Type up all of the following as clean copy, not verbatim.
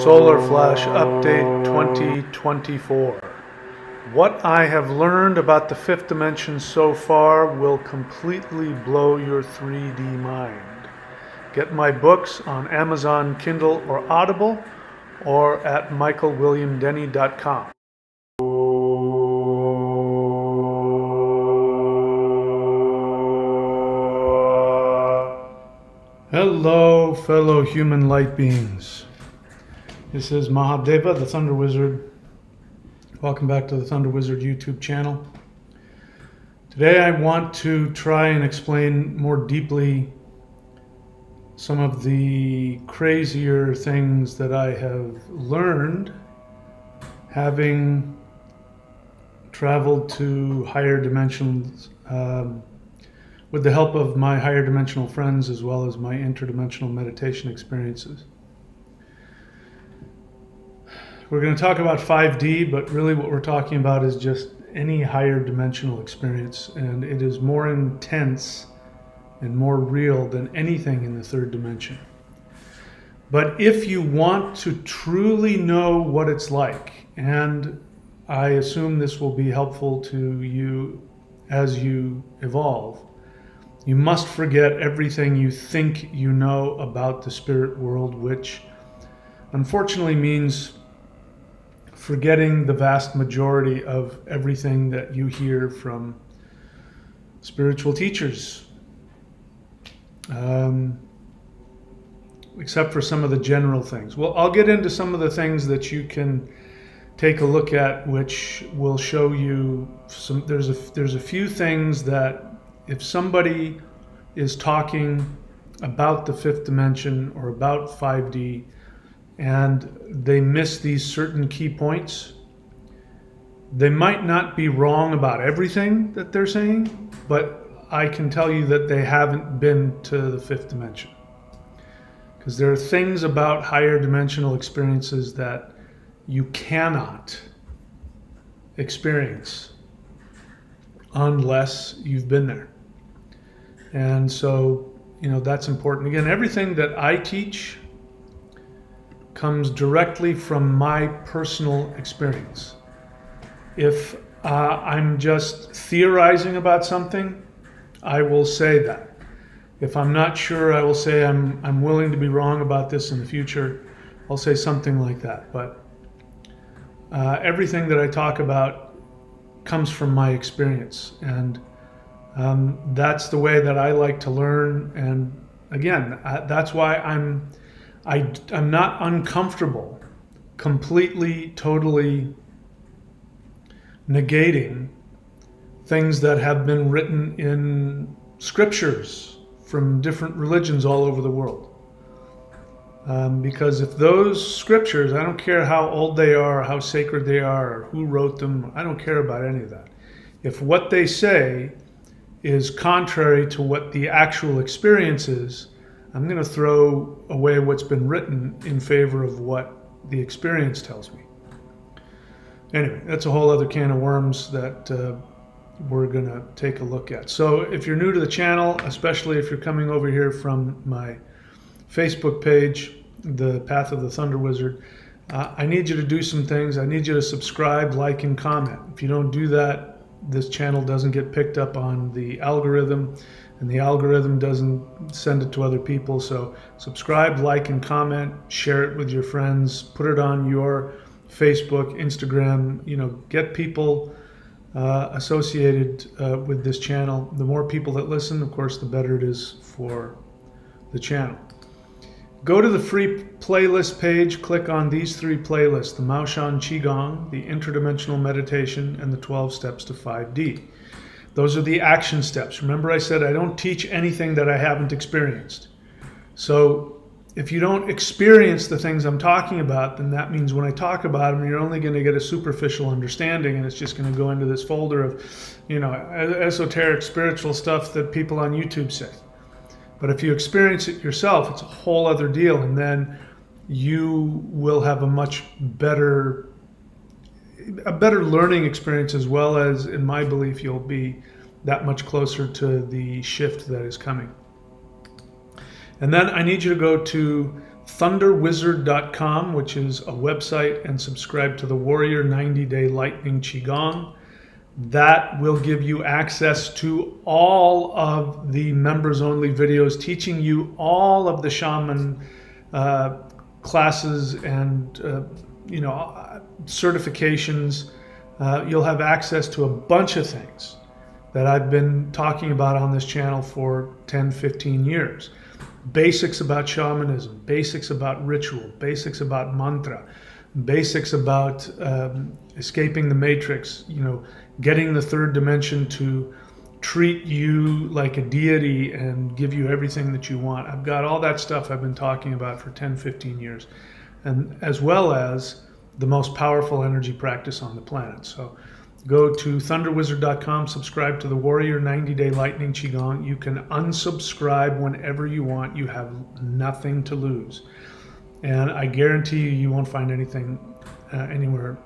Solar Flash Update 2024. What I have learned about the fifth dimension so far will completely blow your 3D mind. Get my books on Amazon Kindle or Audible or at michaelwilliamdenny.com. Hello, fellow human light beings. This is Mahadeva, the Thunder Wizard. Welcome back to the Thunder Wizard YouTube channel. Today I want to try and explain more deeply some of the crazier things that I have learned having traveled to higher dimensions with the help of my higher dimensional friends as well as my interdimensional meditation experiences. We're going to talk about 5D, but really what we're talking about is just any higher dimensional experience, and it is more intense and more real than anything in the third dimension. But if you want to truly know what it's like, and I assume this will be helpful to you as you evolve, you must forget everything you think you know about the spirit world, which unfortunately means forgetting the vast majority of everything that you hear from spiritual teachers. Except for some of the general things. Well, I'll get into some of the things that you can take a look at, which will show you some. There's a few things that if somebody is talking about the fifth dimension or about 5D and they miss these certain key points, they might not be wrong about everything that they're saying, but I can tell you that they haven't been to the fifth dimension. Because there are things about higher dimensional experiences that you cannot experience unless you've been there. And so, that's important. Again, everything that I teach comes directly from my personal experience. If I'm just theorizing about something, I will say that. If I'm not sure, I will say I'm willing to be wrong about this in the future. I'll say something like that. But everything that I talk about comes from my experience, and that's the way that I like to learn. And again, that's why I'm not uncomfortable completely, totally negating things that have been written in scriptures from different religions all over the world. Because if those scriptures, I don't care how old they are, how sacred they are, or who wrote them, I don't care about any of that. If what they say is contrary to what the actual experience is, I'm going to throw away what's been written in favor of what the experience tells me. Anyway, that's a whole other can of worms that we're going to take a look at. So if you're new to the channel, especially if you're coming over here from my Facebook page, The Path of the Thunder Wizard, I need you to do some things. I need you to subscribe, like, and comment. If you don't do that, this channel doesn't get picked up on the algorithm, and the algorithm doesn't send it to other people. So subscribe, like, and comment, share it with your friends, put it on your Facebook, Instagram, get people associated with this channel. The more people that listen, of course, the better it is for the channel. Go to the free playlist page, click on these three playlists: the Maoshan Qigong, the Interdimensional Meditation, and the 12 Steps to 5D. Those are the action steps. Remember I said I don't teach anything that I haven't experienced. So if you don't experience the things I'm talking about, then that means when I talk about them, you're only going to get a superficial understanding, and it's just going to go into this folder of, esoteric spiritual stuff that people on YouTube say. But if you experience it yourself, it's a whole other deal, and then you will have a much better learning experience, as well as, in my belief, you'll be that much closer to the shift that is coming. And then I need you to go to thunderwizard.com, which is a website, and subscribe to the Warrior 90-Day Lightning Qigong. That will give you access to all of the members-only videos teaching you all of the shaman classes and certifications. You'll have access to a bunch of things that I've been talking about on this channel for 10, 15 years. Basics about shamanism, basics about ritual, basics about mantra, basics about escaping the matrix, getting the third dimension to treat you like a deity and give you everything that you want. I've got all that stuff I've been talking about for 10, 15 years, and as well as the most powerful energy practice on the planet. So go to thunderwizard.com, subscribe to the Warrior 90-Day Lightning Qigong. You can unsubscribe whenever you want. You have nothing to lose. And I guarantee you won't find anything anywhere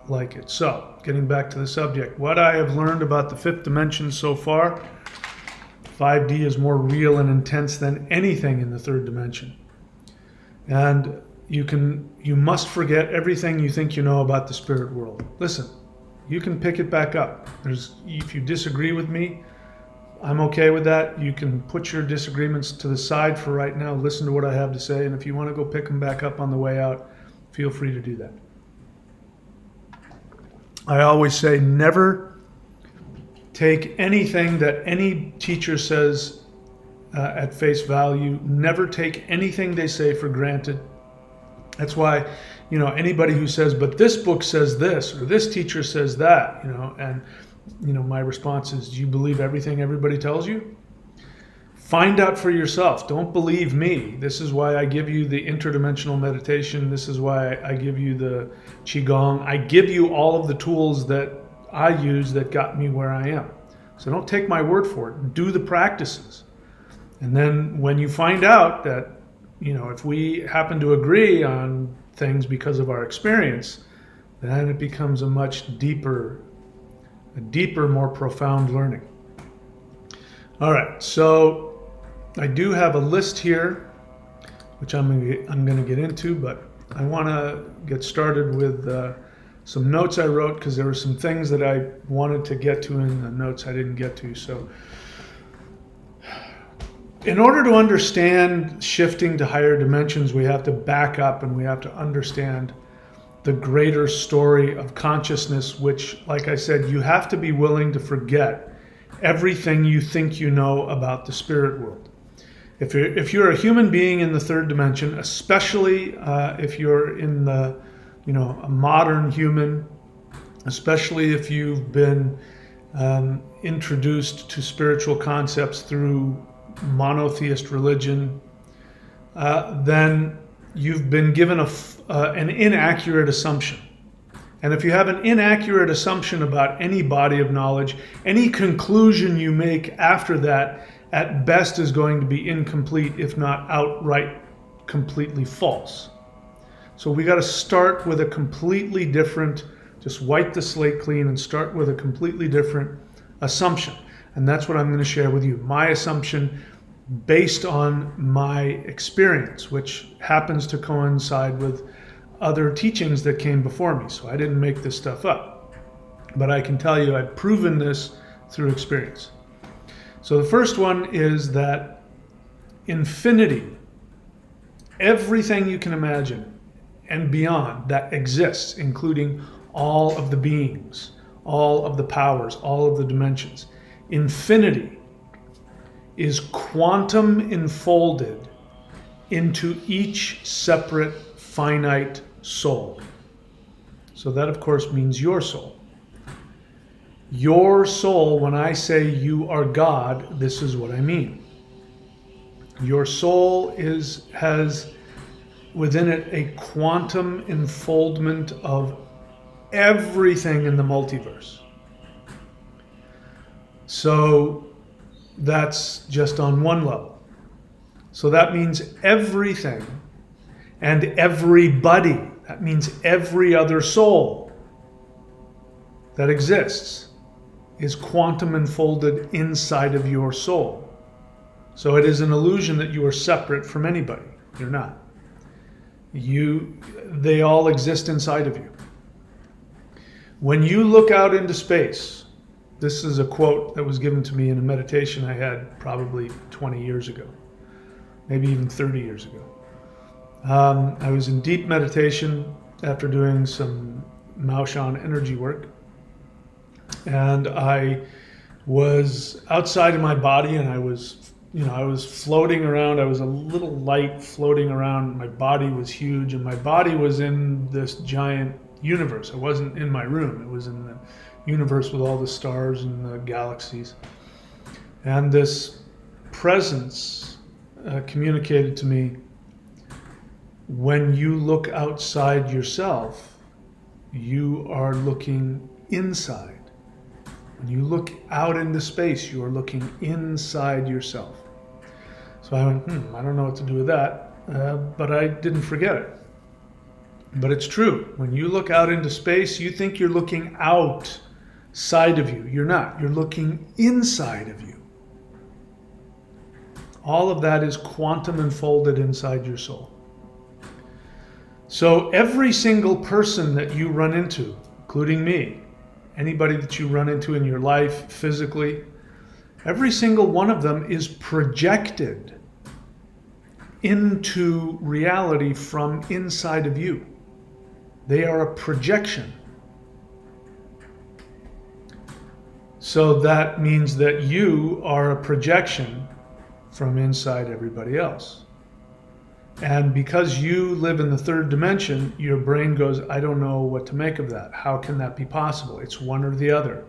like it. So, getting back to the subject, what I have learned about the fifth dimension so far, 5D is more real and intense than anything in the third dimension. And you must forget everything you think you know about the spirit world. Listen, you can pick it back up. If you disagree with me, I'm okay with that. You can put your disagreements to the side for right now, listen to what I have to say, and if you want to go pick them back up on the way out, feel free to do that. I always say never take anything that any teacher says at face value. Never take anything they say for granted. That's why, anybody who says, but this book says this, or this teacher says that, and my response is, do you believe everything everybody tells you? Find out for yourself. Don't believe me. This is why I give you the interdimensional meditation. This is why I give you the Qigong. I give you all of the tools that I use that got me where I am. So don't take my word for it. Do the practices. And then when you find out that, if we happen to agree on things because of our experience, then it becomes a much deeper, more profound learning. All right, so I do have a list here, which I'm going to get into, but I want to get started with some notes I wrote, because there were some things that I wanted to get to in the notes I didn't get to. So in order to understand shifting to higher dimensions, we have to back up and we have to understand the greater story of consciousness, which, like I said, you have to be willing to forget everything you think you know about the spirit world. If you're a human being in the third dimension, especially if you're in the, a modern human, especially if you've been introduced to spiritual concepts through monotheist religion, then you've been given an inaccurate assumption. And if you have an inaccurate assumption about any body of knowledge, any conclusion you make after that, at best is going to be incomplete, if not outright completely false. So we got to start with a completely different, just wipe the slate clean and start with a completely different assumption. And that's what I'm going to share with you. My assumption based on my experience, which happens to coincide with other teachings that came before me. So I didn't make this stuff up. But I can tell you I've proven this through experience. So the first one is that infinity, everything you can imagine and beyond that exists, including all of the beings, all of the powers, all of the dimensions. Infinity is quantum enfolded into each separate finite soul. So that, of course, means your soul. Your soul, when I say you are God, this is what I mean. Your soul has within it a quantum enfoldment of everything in the multiverse. So that's just on one level. So that means everything and everybody, that means every other soul that exists, is quantum enfolded inside of your soul. So it is an illusion that you are separate from anybody. You're not. They all exist inside of you. When you look out into space, this is a quote that was given to me in a meditation I had probably 20 years ago, maybe even 30 years ago. I was in deep meditation after doing some Maoshan energy work, and I was outside of my body, and I was floating around. I was a little light floating around. My body was huge, and my body was in this giant universe. I wasn't in my room. It was in the universe with all the stars and the galaxies. And this presence communicated to me, when you look outside yourself, you are looking inside. When you look out into space, you are looking inside yourself. So I went, I don't know what to do with that, but I didn't forget it. But it's true. When you look out into space, you think you're looking outside of you. You're not. You're looking inside of you. All of that is quantum enfolded inside your soul. So every single person that you run into, including me, anybody that you run into in your life physically, every single one of them is projected into reality from inside of you. They are a projection. So that means that you are a projection from inside everybody else. And because you live in the third dimension, your brain goes, I don't know what to make of that. How can that be possible? It's one or the other.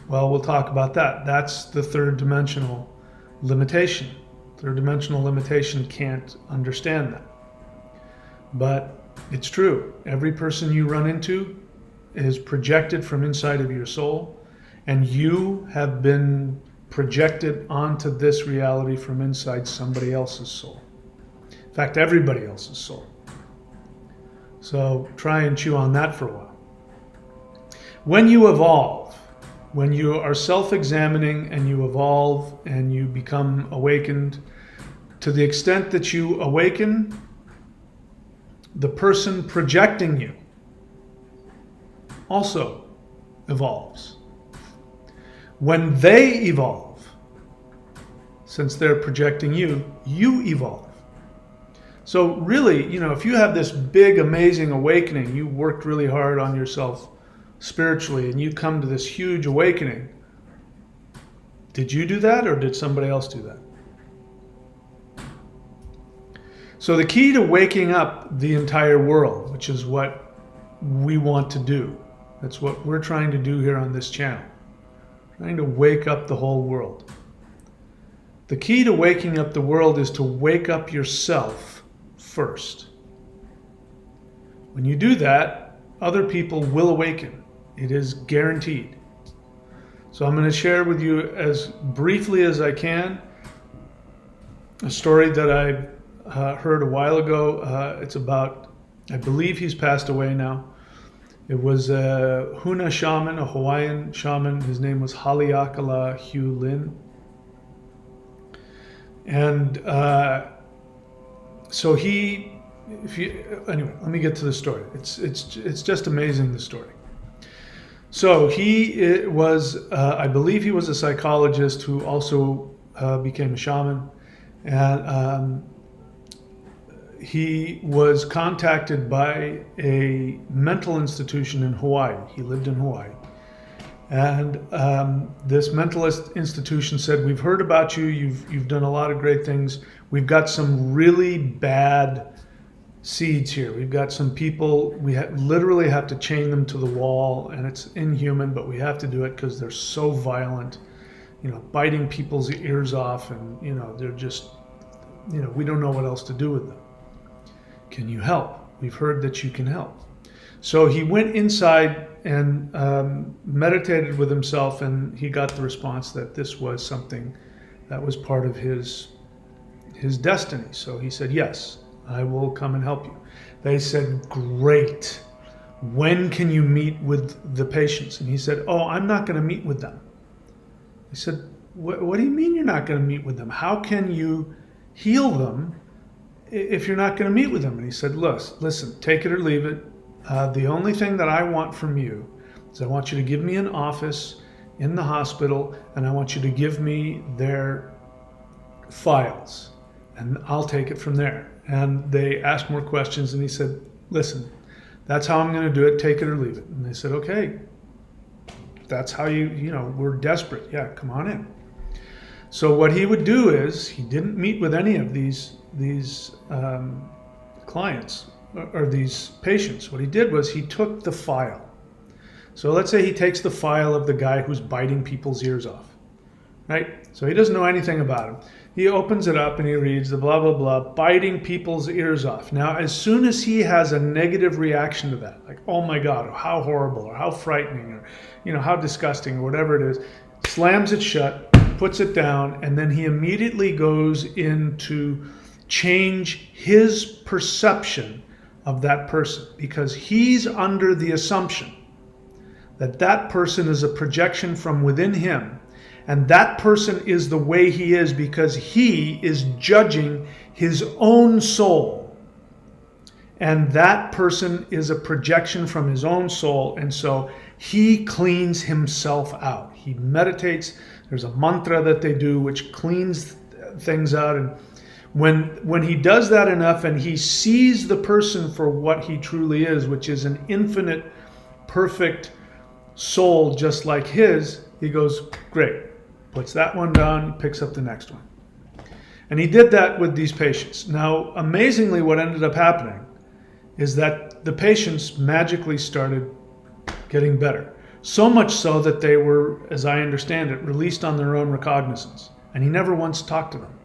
Well, we'll talk about that. That's the third dimensional limitation. Third dimensional limitation can't understand that. But it's true. Every person you run into is projected from inside of your soul, and you have been projected onto this reality from inside somebody else's soul. In fact, everybody else's soul. So try and chew on that for a while. When you evolve, when you are self-examining and you evolve and you become awakened, to the extent that you awaken, the person projecting you also evolves. When they evolve, since they're projecting you, you evolve. So really, if you have this big, amazing awakening, you worked really hard on yourself spiritually, and you come to this huge awakening, did you do that or did somebody else do that? So the key to waking up the entire world, which is what we want to do, that's what we're trying to do here on this channel, trying to wake up the whole world. The key to waking up the world is to wake up yourself first. When you do that, other people will awaken. It is guaranteed. So I'm going to share with you as briefly as I can a story that I heard a while ago. It's about, I believe he's passed away now. It was a Huna shaman, a Hawaiian shaman. His name was Haleakala Hugh Lin. And so anyway, let me get to the story. It's just amazing, the story. So he was, I believe he was a psychologist who also became a shaman. And he was contacted by a mental institution in Hawaii. He lived in Hawaii. And this mentalist institution said, we've heard about you. You've done a lot of great things. We've got some really bad seeds here. We've got some people, we literally have to chain them to the wall, and it's inhuman, but we have to do it because they're so violent, biting people's ears off, and they're just, we don't know what else to do with them. Can you help? We've heard that you can help. So he went inside and meditated with himself, and he got the response that this was something that was part of his destiny. So he said, yes, I will come and help you. They said, great. When can you meet with the patients? And he said, oh, I'm not going to meet with them. He said, what do you mean you're not going to meet with them? How can you heal them if you're not going to meet with him. And he said, listen, take it or leave it. The only thing that I want from you is I want you to give me an office in the hospital, and I want you to give me their files, and I'll take it from there. And they asked more questions, and he said, listen, that's how I'm going to do it. Take it or leave it. And they said, okay, that's how we're desperate. Yeah, come on in. So what he would do is he didn't meet with any of these clients or these patients. What he did was he took the file. So let's say he takes the file of the guy who's biting people's ears off, right? So he doesn't know anything about him. He opens it up and he reads the blah, blah, blah, biting people's ears off. Now, as soon as he has a negative reaction to that, like, oh my God, or how horrible, or how frightening, or how disgusting, or whatever it is, slams it shut, puts it down, and then he immediately goes into change his perception of that person, because he's under the assumption that that person is a projection from within him, and that person is the way he is because he is judging his own soul, and that person is a projection from his own soul, and so he cleans himself out. He meditates. There's a mantra that they do which cleans things out, and when he does that enough and he sees the person for what he truly is, which is an infinite, perfect soul just like his, he goes, great, puts that one down, picks up the next one. And he did that with these patients. Now, amazingly, what ended up happening is that the patients magically started getting better. So much so that they were, as I understand it, released on their own recognizance. And he never once talked to them.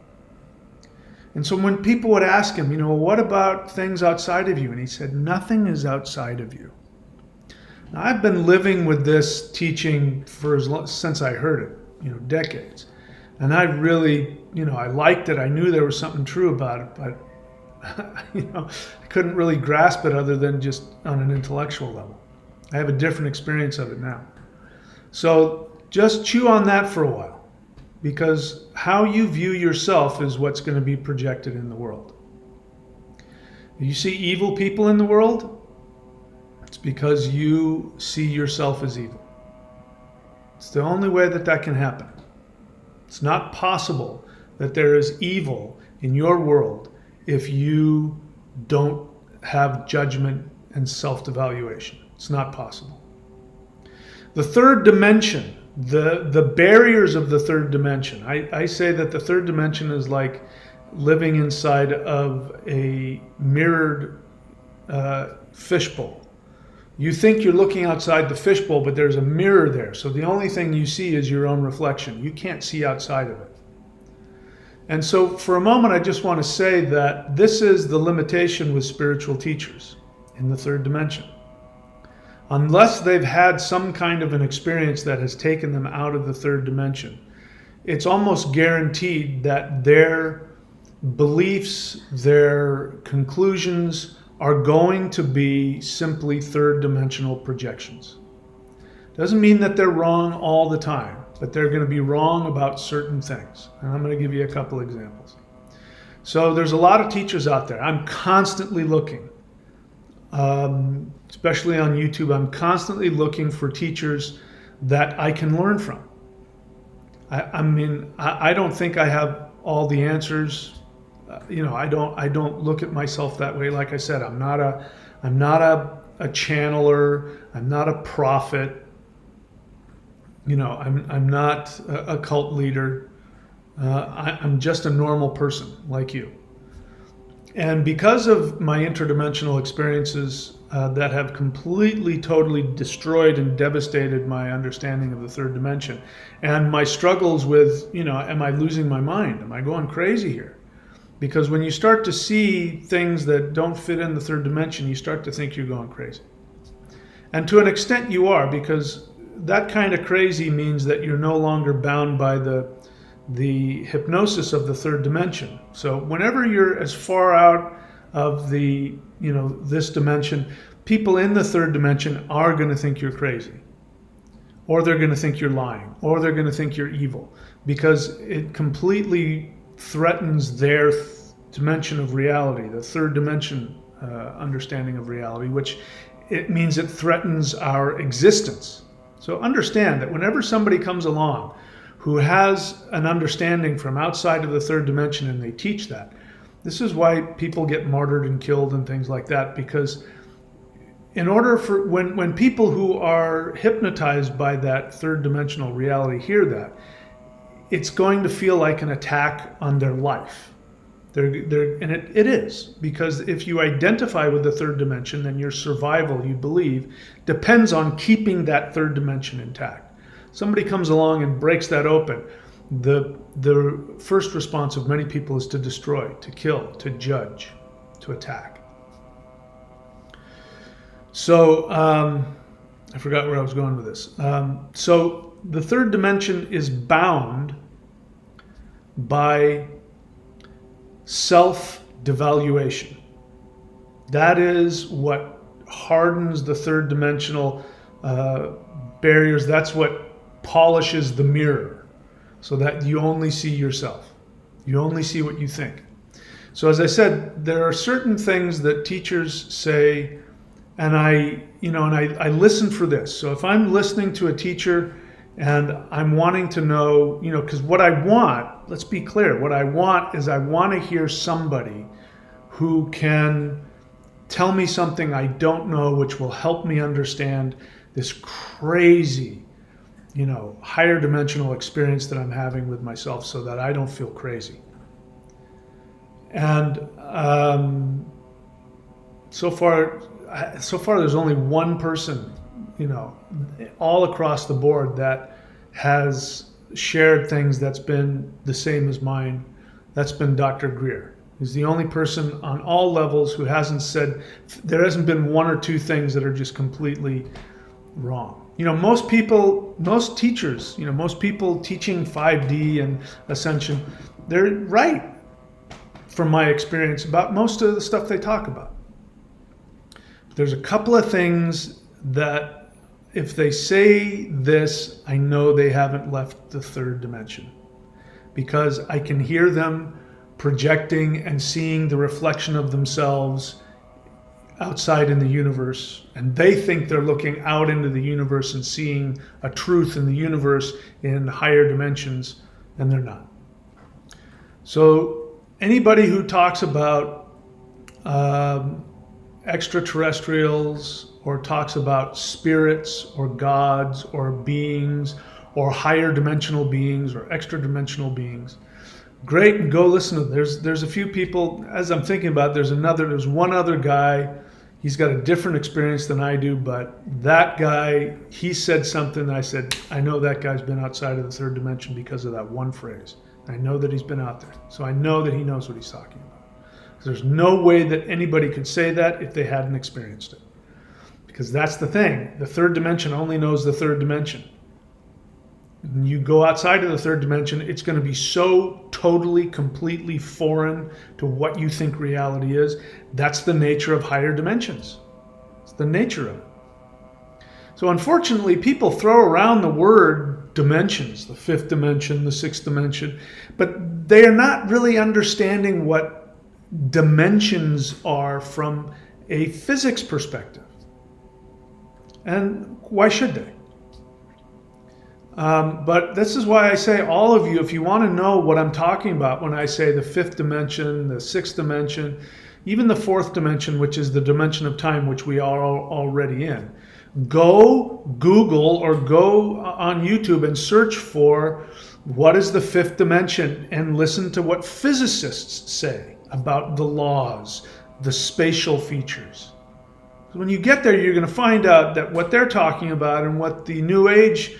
And so when people would ask him, what about things outside of you? And he said, nothing is outside of you. Now, I've been living with this teaching since I heard it, decades. And I really, I liked it. I knew there was something true about it, but, I couldn't really grasp it other than just on an intellectual level. I have a different experience of it now. So just chew on that for a while, because how you view yourself is what's going to be projected in the world. You see evil people in the world, it's because you see yourself as evil. It's the only way that can happen. It's not possible that there is evil in your world if you don't have judgment and self-evaluation. It's not possible. The third dimension, the barriers of the third dimension. I say that the third dimension is like living inside of a mirrored fishbowl. You think you're looking outside the fishbowl, but there's a mirror there. So the only thing you see is your own reflection. You can't see outside of it. And so for a moment, I just want to say that this is the limitation with spiritual teachers in the third dimension. Unless they've had some kind of an experience that has taken them out of the third dimension, it's almost guaranteed that their beliefs, their conclusions are going to be simply third dimensional projections. Doesn't mean that they're wrong all the time, but they're going to be wrong about certain things. And I'm going to give you a couple examples. So there's a lot of teachers out there. I'm constantly looking. Especially on YouTube, I'm constantly looking for teachers that I can learn from. I don't think I have all the answers. I don't look at myself that way. Like I said, I'm not a channeler. I'm not a prophet. I'm not a cult leader. I'm just a normal person like you. And because of my interdimensional experiences that have completely, totally destroyed and devastated my understanding of the third dimension, and my struggles with, am I losing my mind? Am I going crazy here? Because when you start to see things that don't fit in the third dimension, you start to think you're going crazy. And to an extent you are, because that kind of crazy means that you're no longer bound by the hypnosis of the third dimension. So whenever you're as far out of this dimension, people in the third dimension are going to think you're crazy, or they're going to think you're lying, or they're going to think you're evil, because it completely threatens their dimension of reality, the third dimension understanding of reality, which it means it threatens our existence. So understand that whenever somebody comes along who has an understanding from outside of the third dimension and they teach that, this is why people get martyred and killed and things like that, because in order for, when people who are hypnotized by that third dimensional reality hear that, it's going to feel like an attack on their life. And it is, because if you identify with the third dimension, then your survival, you believe, depends on keeping that third dimension intact. Somebody comes along and breaks that open, the first response of many people is to destroy, to kill, to judge, to attack. So I forgot where I was going with this. So the third dimension is bound by self-devaluation. That is what hardens the third dimensional barriers. That's what polishes the mirror, so that you only see yourself. You only see what you think. So as I said, there are certain things that teachers say, and I listen for this. So if I'm listening to a teacher and I'm wanting to know, because what I want, let's be clear, what I want is I want to hear somebody who can tell me something I don't know, which will help me understand this crazy, higher dimensional experience that I'm having with myself, so that I don't feel crazy. And so far there's only one person, all across the board that has shared things that's been the same as mine. That's been Dr. Greer. He's the only person on all levels who hasn't said, there hasn't been one or two things that are just completely wrong. Most teachers, most people teaching 5D and Ascension, they're right, from my experience, about most of the stuff they talk about. There's a couple of things that if they say this, I know they haven't left the third dimension, because I can hear them projecting and seeing the reflection of themselves outside in the universe, and they think they're looking out into the universe and seeing a truth in the universe in higher dimensions, and they're not. So anybody who talks about extraterrestrials, or talks about spirits or gods or beings or higher dimensional beings or extra dimensional beings, great, go listen to them. There's a few people, as I'm thinking about, there's one other guy. He's got a different experience than I do, but that guy, he said something. I said, I know that guy's been outside of the third dimension because of that one phrase. I know that he's been out there. So I know that he knows what he's talking about. There's no way that anybody could say that if they hadn't experienced it. Because that's the thing. The third dimension only knows the third dimension. When you go outside of the third dimension, it's going to be so totally, completely foreign to what you think reality is. That's the nature of higher dimensions. It's the nature of it. So unfortunately, people throw around the word dimensions, the fifth dimension, the sixth dimension, but they are not really understanding what dimensions are from a physics perspective. And why should they? But this is why I say, all of you, if you want to know what I'm talking about when I say the fifth dimension, the sixth dimension, even the fourth dimension, which is the dimension of time, which we are already in, go Google or go on YouTube and search for what is the fifth dimension, and listen to what physicists say about the laws, the spatial features. When you get there, you're going to find out that what they're talking about and what the New Age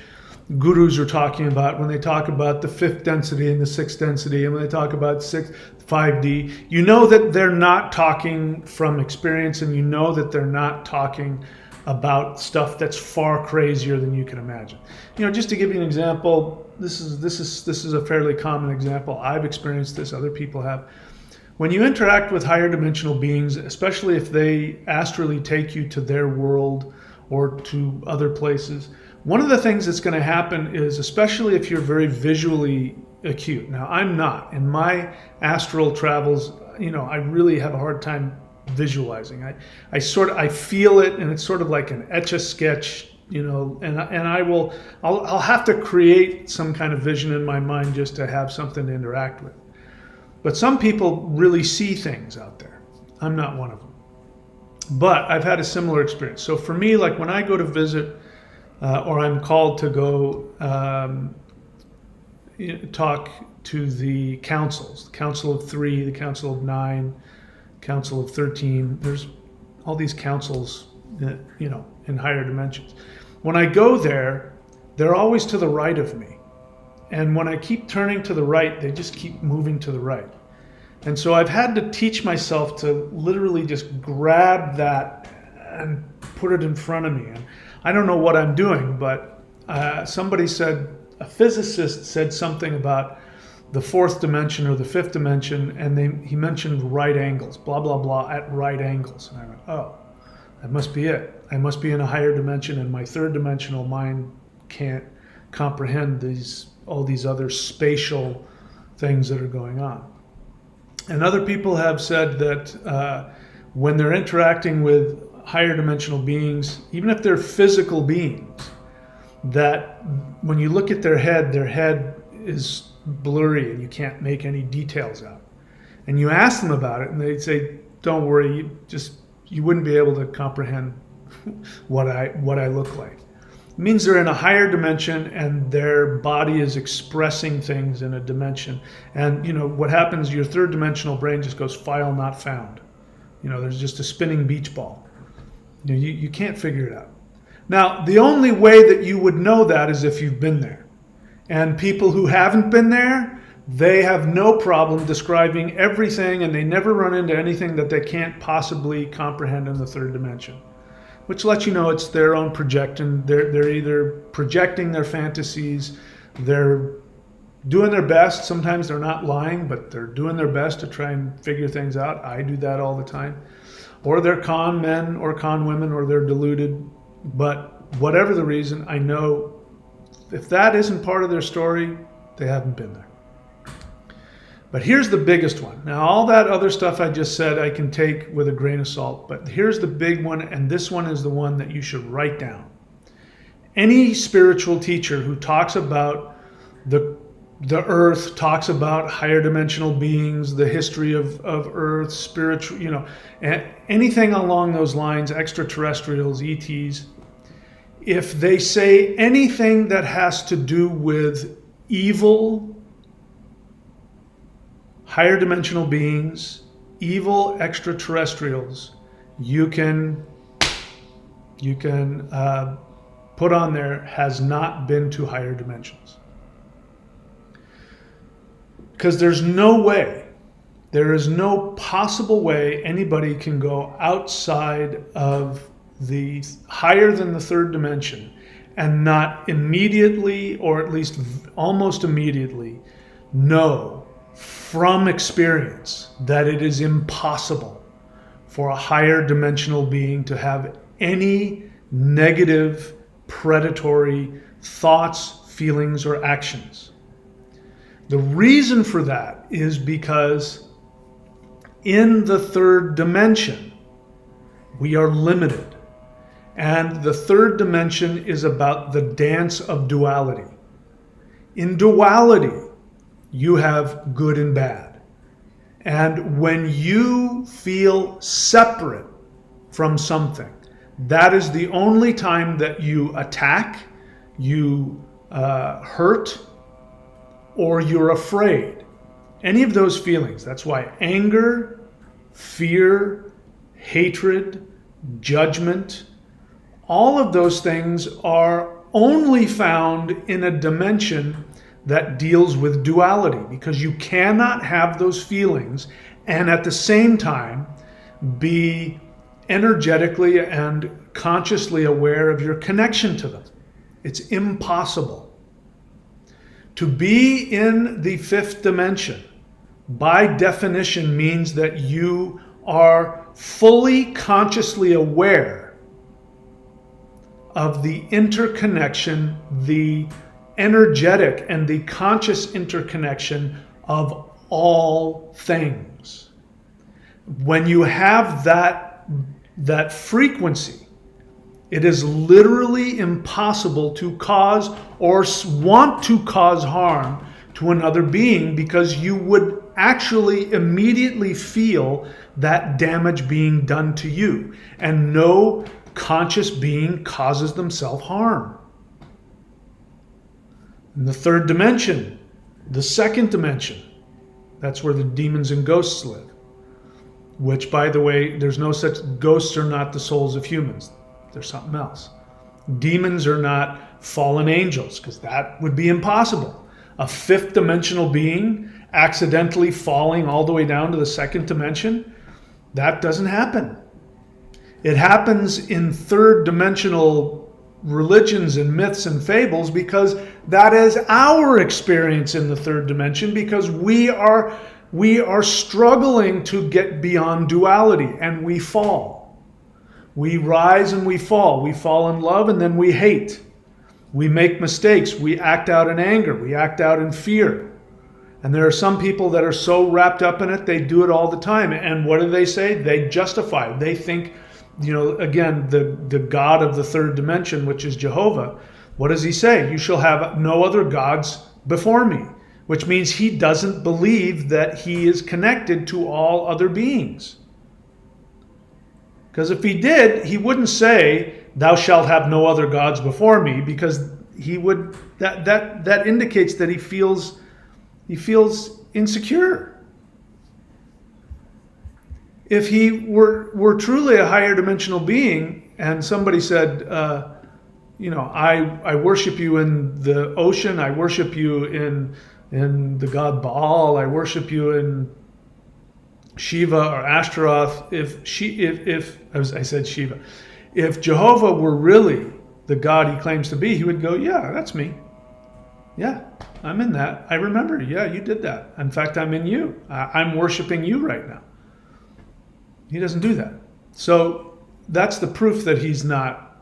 gurus are talking about when they talk about the fifth density and the sixth density, and when they talk about 5D, you know that they're not talking from experience, and you know that they're not talking about stuff that's far crazier than you can imagine. Just to give you an example, this is a fairly common example. I've experienced this, other people have. When you interact with higher dimensional beings, especially if they astrally take you to their world or to other places, one of the things that's going to happen is, especially if you're very visually acute. Now, I'm not. In my astral travels, I really have a hard time visualizing. I feel it, and it's sort of like an etch-a-sketch, and I'll have to create some kind of vision in my mind just to have something to interact with. But some people really see things out there. I'm not one of them. But I've had a similar experience. So for me, like when I go to visit, or I'm called to go talk to the councils, the Council of 3, the Council of 9, Council of 13. There's all these councils, in higher dimensions. When I go there, they're always to the right of me. And when I keep turning to the right, they just keep moving to the right. And so I've had to teach myself to literally just grab that and put it in front of me. And I don't know what I'm doing, but somebody said, a physicist said something about the 4th dimension or the 5th dimension, and he mentioned right angles, blah, blah, blah, at right angles. And I went, oh, that must be it. I must be in a higher dimension, and my 3rd dimensional mind can't comprehend all these other spatial things that are going on. And other people have said that when they're interacting with higher dimensional beings, even if they're physical beings, that when you look at their head is blurry and you can't make any details out. And you ask them about it, and they say, don't worry, you wouldn't be able to comprehend what I look like. It means they're in a higher dimension and their body is expressing things in a dimension. And what happens, your 3rd dimensional brain just goes file not found. There's just a spinning beach ball. You can't figure it out. Now, the only way that you would know that is if you've been there. And people who haven't been there, they have no problem describing everything, and they never run into anything that they can't possibly comprehend in the 3rd dimension. Which lets you know it's their own projection. They're either projecting their fantasies, they're doing their best. Sometimes they're not lying, but they're doing their best to try and figure things out. I do that all the time. Or they're con men or con women, or they're deluded. But whatever the reason, I know if that isn't part of their story, they haven't been there. But here's the biggest one. Now, all that other stuff I just said, I can take with a grain of salt. But here's the big one, and this one is the one that you should write down. Any spiritual teacher who talks about the earth, talks about higher dimensional beings, the history of earth, spiritual, anything along those lines, extraterrestrials, ETs, if they say anything that has to do with evil, higher dimensional beings, evil extraterrestrials, you can put on there has not been to higher dimensions. Because there is no possible way anybody can go outside of the higher than the 3rd dimension and not immediately, or at least almost immediately, know from experience that it is impossible for a higher dimensional being to have any negative, predatory thoughts, feelings, or actions. The reason for that is because in the 3rd dimension, we are limited. And the 3rd dimension is about the dance of duality. In duality, you have good and bad. And when you feel separate from something, that is the only time that you attack, you hurt, or you're afraid. Any of those feelings. That's why anger, fear, hatred, judgment, all of those things are only found in a dimension that deals with duality, because you cannot have those feelings and at the same time be energetically and consciously aware of your connection to them. It's impossible. To be in the 5th dimension, by definition, means that you are fully consciously aware of the interconnection, the energetic and the conscious interconnection of all things. When you have that frequency, it is literally impossible to cause or want to cause harm to another being, because you would actually immediately feel that damage being done to you. And no conscious being causes themselves harm. In the third dimension, the second dimension, that's where the demons and ghosts live. Which, by the way, there's no such, ghosts are not the souls of humans. They're something else. Demons are not fallen angels, because that would be impossible. A fifth dimensional being accidentally falling all the way down to the second dimension, that doesn't happen. It happens in third dimensional religions and myths and fables, because that is our experience in the third dimension, because we are struggling to get beyond duality, and we fall. We rise and we fall. We fall in love and then we hate. We make mistakes. We act out in anger. We act out in fear. And there are some people that are so wrapped up in it, they do it all the time. And what do they say? They justify it. They think, again, the God of the third dimension, which is Jehovah, what does he say? You shall have no other gods before me, which means he doesn't believe that he is connected to all other beings. Because if he did, he wouldn't say, thou shalt have no other gods before me, because he would, that indicates that he feels insecure. If he were truly a higher dimensional being, and somebody said, I worship you in the ocean, I worship you in the god Baal, I worship you in Shiva or Ashtaroth. I said Shiva. If Jehovah were really the God he claims to be, he would go, yeah, that's me. Yeah, I'm in that. I remember. Yeah, you did that. In fact, I'm in you. I'm worshiping you right now. He doesn't do that. So that's the proof that he's not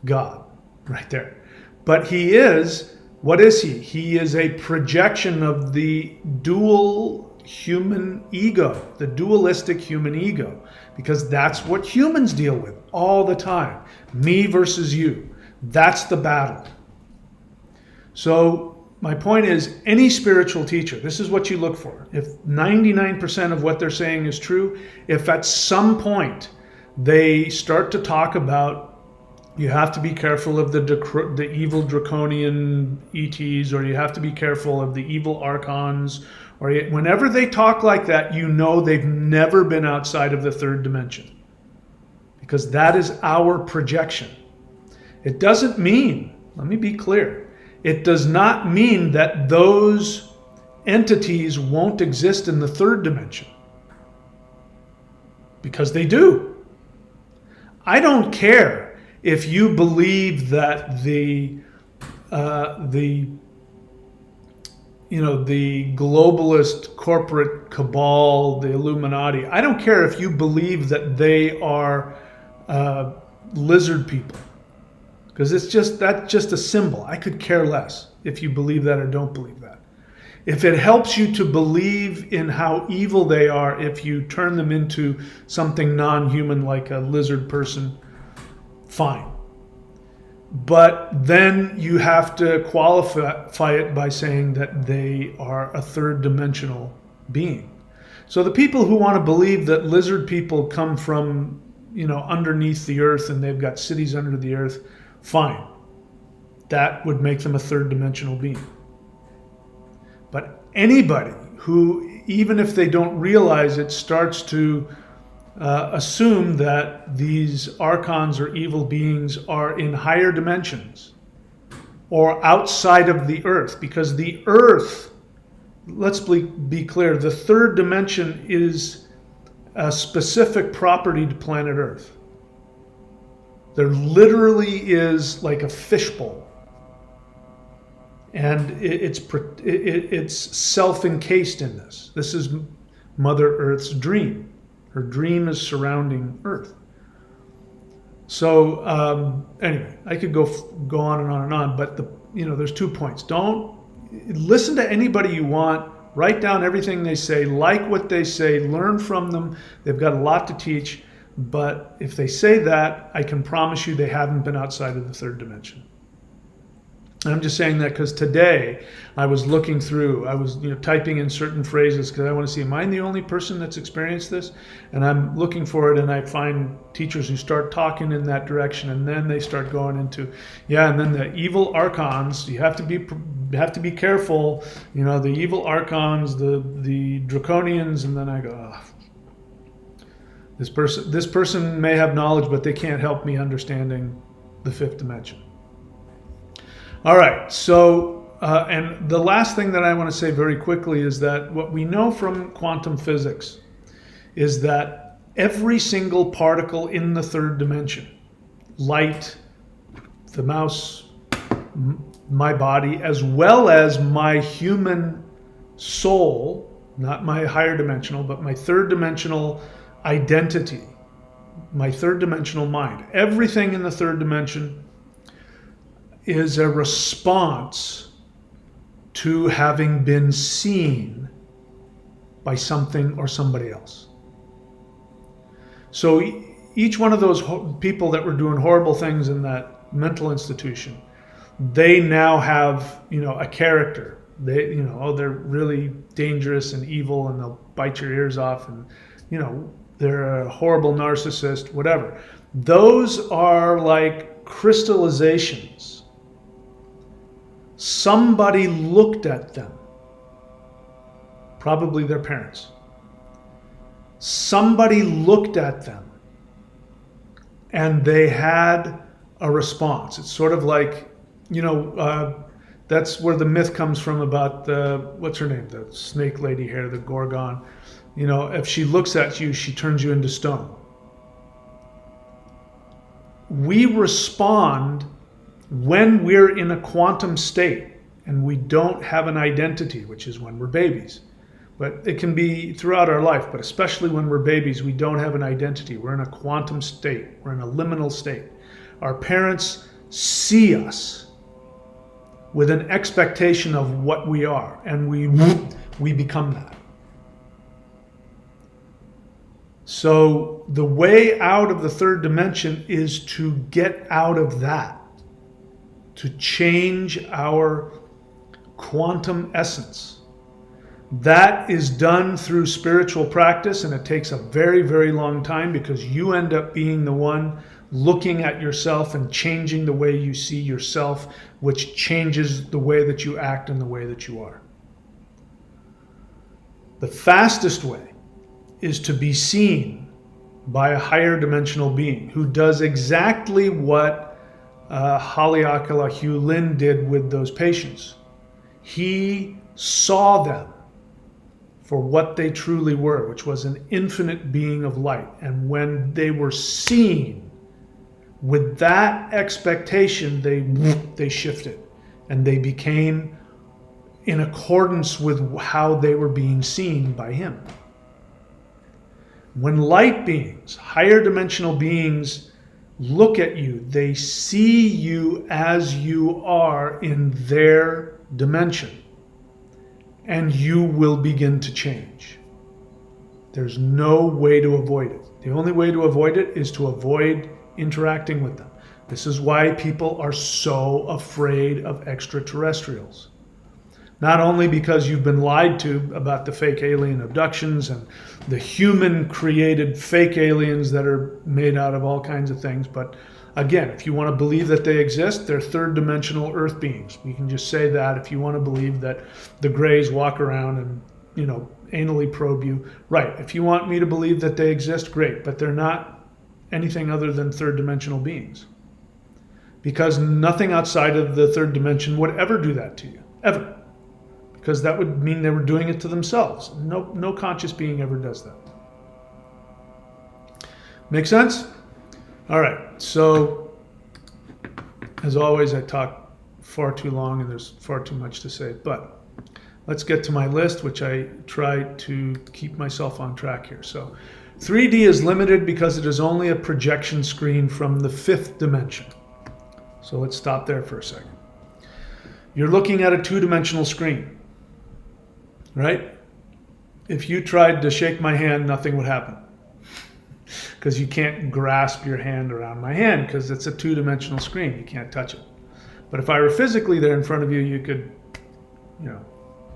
God right there. But he is, what is he? He is a projection of the dual human ego, the dualistic human ego, because that's what humans deal with all the time. Me versus you. That's the battle. So my point is, any spiritual teacher, this is what you look for. If 99% of what they're saying is true, if at some point they start to talk about, you have to be careful of the evil draconian ETs, or you have to be careful of the evil archons, or whenever they talk like that, you know they've never been outside of the third dimension. Because that is our projection. It doesn't mean, let me be clear, it does not mean that those entities won't exist in the third dimension. Because they do. I don't care if you believe that the globalist corporate cabal, the Illuminati, I don't care if you believe that they are lizard people, because that's just a symbol. I could care less if you believe that or don't believe that. If it helps you to believe in how evil they are, if you turn them into something non-human like a lizard person, fine. But then you have to qualify it by saying that they are a third dimensional being. So the people who want to believe that lizard people come from, underneath the earth and they've got cities under the earth, fine. That would make them a third dimensional being. But anybody who, even if they don't realize it, starts to assume that these archons or evil beings are in higher dimensions or outside of the earth, because the earth, let's be clear, the third dimension is a specific property to planet Earth. There literally is like a fishbowl, and it's self-encased in this. This is Mother Earth's dream. Her dream is surrounding Earth. So anyway, I could go on and on and on, but there's 2 points. Don't listen to anybody you want. Write down everything they say, like what they say, learn from them. They've got a lot to teach. But if they say that, I can promise you they haven't been outside of the third dimension. And I'm just saying that because today I was looking through, I was typing in certain phrases because I want to see, am I the only person that's experienced this? And I'm looking for it, and I find teachers who start talking in that direction, and then they start going into, and then the evil archons. You have to be careful. The evil archons, the draconians, and then I go, this person may have knowledge, but they can't help me understanding the fifth dimension. All right, so, and the last thing that I want to say very quickly is that what we know from quantum physics is that every single particle in the third dimension, light, the mouse, my body, as well as my human soul, not my higher dimensional, but my third dimensional identity, my third dimensional mind, everything in the third dimension is a response to having been seen by something or somebody else. So each one of those people that were doing horrible things in that mental institution, they now have, a character. They, they're really dangerous and evil, and they'll bite your ears off, and, they're a horrible narcissist, whatever. Those are like crystallizations. Somebody looked at them, probably their parents. Somebody looked at them and they had a response. It's sort of like, that's where the myth comes from about what's her name? The snake lady hair, the Gorgon. If she looks at you, she turns you into stone. We respond when we're in a quantum state and we don't have an identity, which is when we're babies. But it can be throughout our life, but especially when we're babies, we don't have an identity. We're in a quantum state. We're in a liminal state. Our parents see us with an expectation of what we are, and we become that. So the way out of the third dimension is to get out of that, to change our quantum essence. That is done through spiritual practice, and it takes a very, very long time because you end up being the one looking at yourself and changing the way you see yourself, which changes the way that you act and the way that you are. The fastest way is to be seen by a higher dimensional being who does exactly what Haleakala Hugh Lin did with those patients. He saw them for what they truly were, which was an infinite being of light. And when they were seen with that expectation, they shifted and they became in accordance with how they were being seen by him. When light beings, higher dimensional beings, look at you, they see you as you are in their dimension, and you will begin to change. There's no way to avoid it. The only way to avoid it is to avoid interacting with them. This is why people are so afraid of extraterrestrials. Not only because you've been lied to about the fake alien abductions and the human-created fake aliens that are made out of all kinds of things, but again, if you want to believe that they exist, they're third-dimensional Earth beings. We can just say that if you want to believe that the Greys walk around and, anally probe you. Right, if you want me to believe that they exist, great, but they're not anything other than third-dimensional beings. Because nothing outside of the third dimension would ever do that to you, ever. Because that would mean they were doing it to themselves. No conscious being ever does that. Make sense? All right, so as always, I talk far too long and there's far too much to say, but let's get to my list, which I try to keep myself on track here. So 3D is limited because it is only a projection screen from the fifth dimension. So let's stop there for a second. You're looking at a two-dimensional screen. right? If you tried to shake my hand, nothing would happen. Because you can't grasp your hand around my hand because it's a two-dimensional screen. You can't touch it. But if I were physically there in front of you, you could,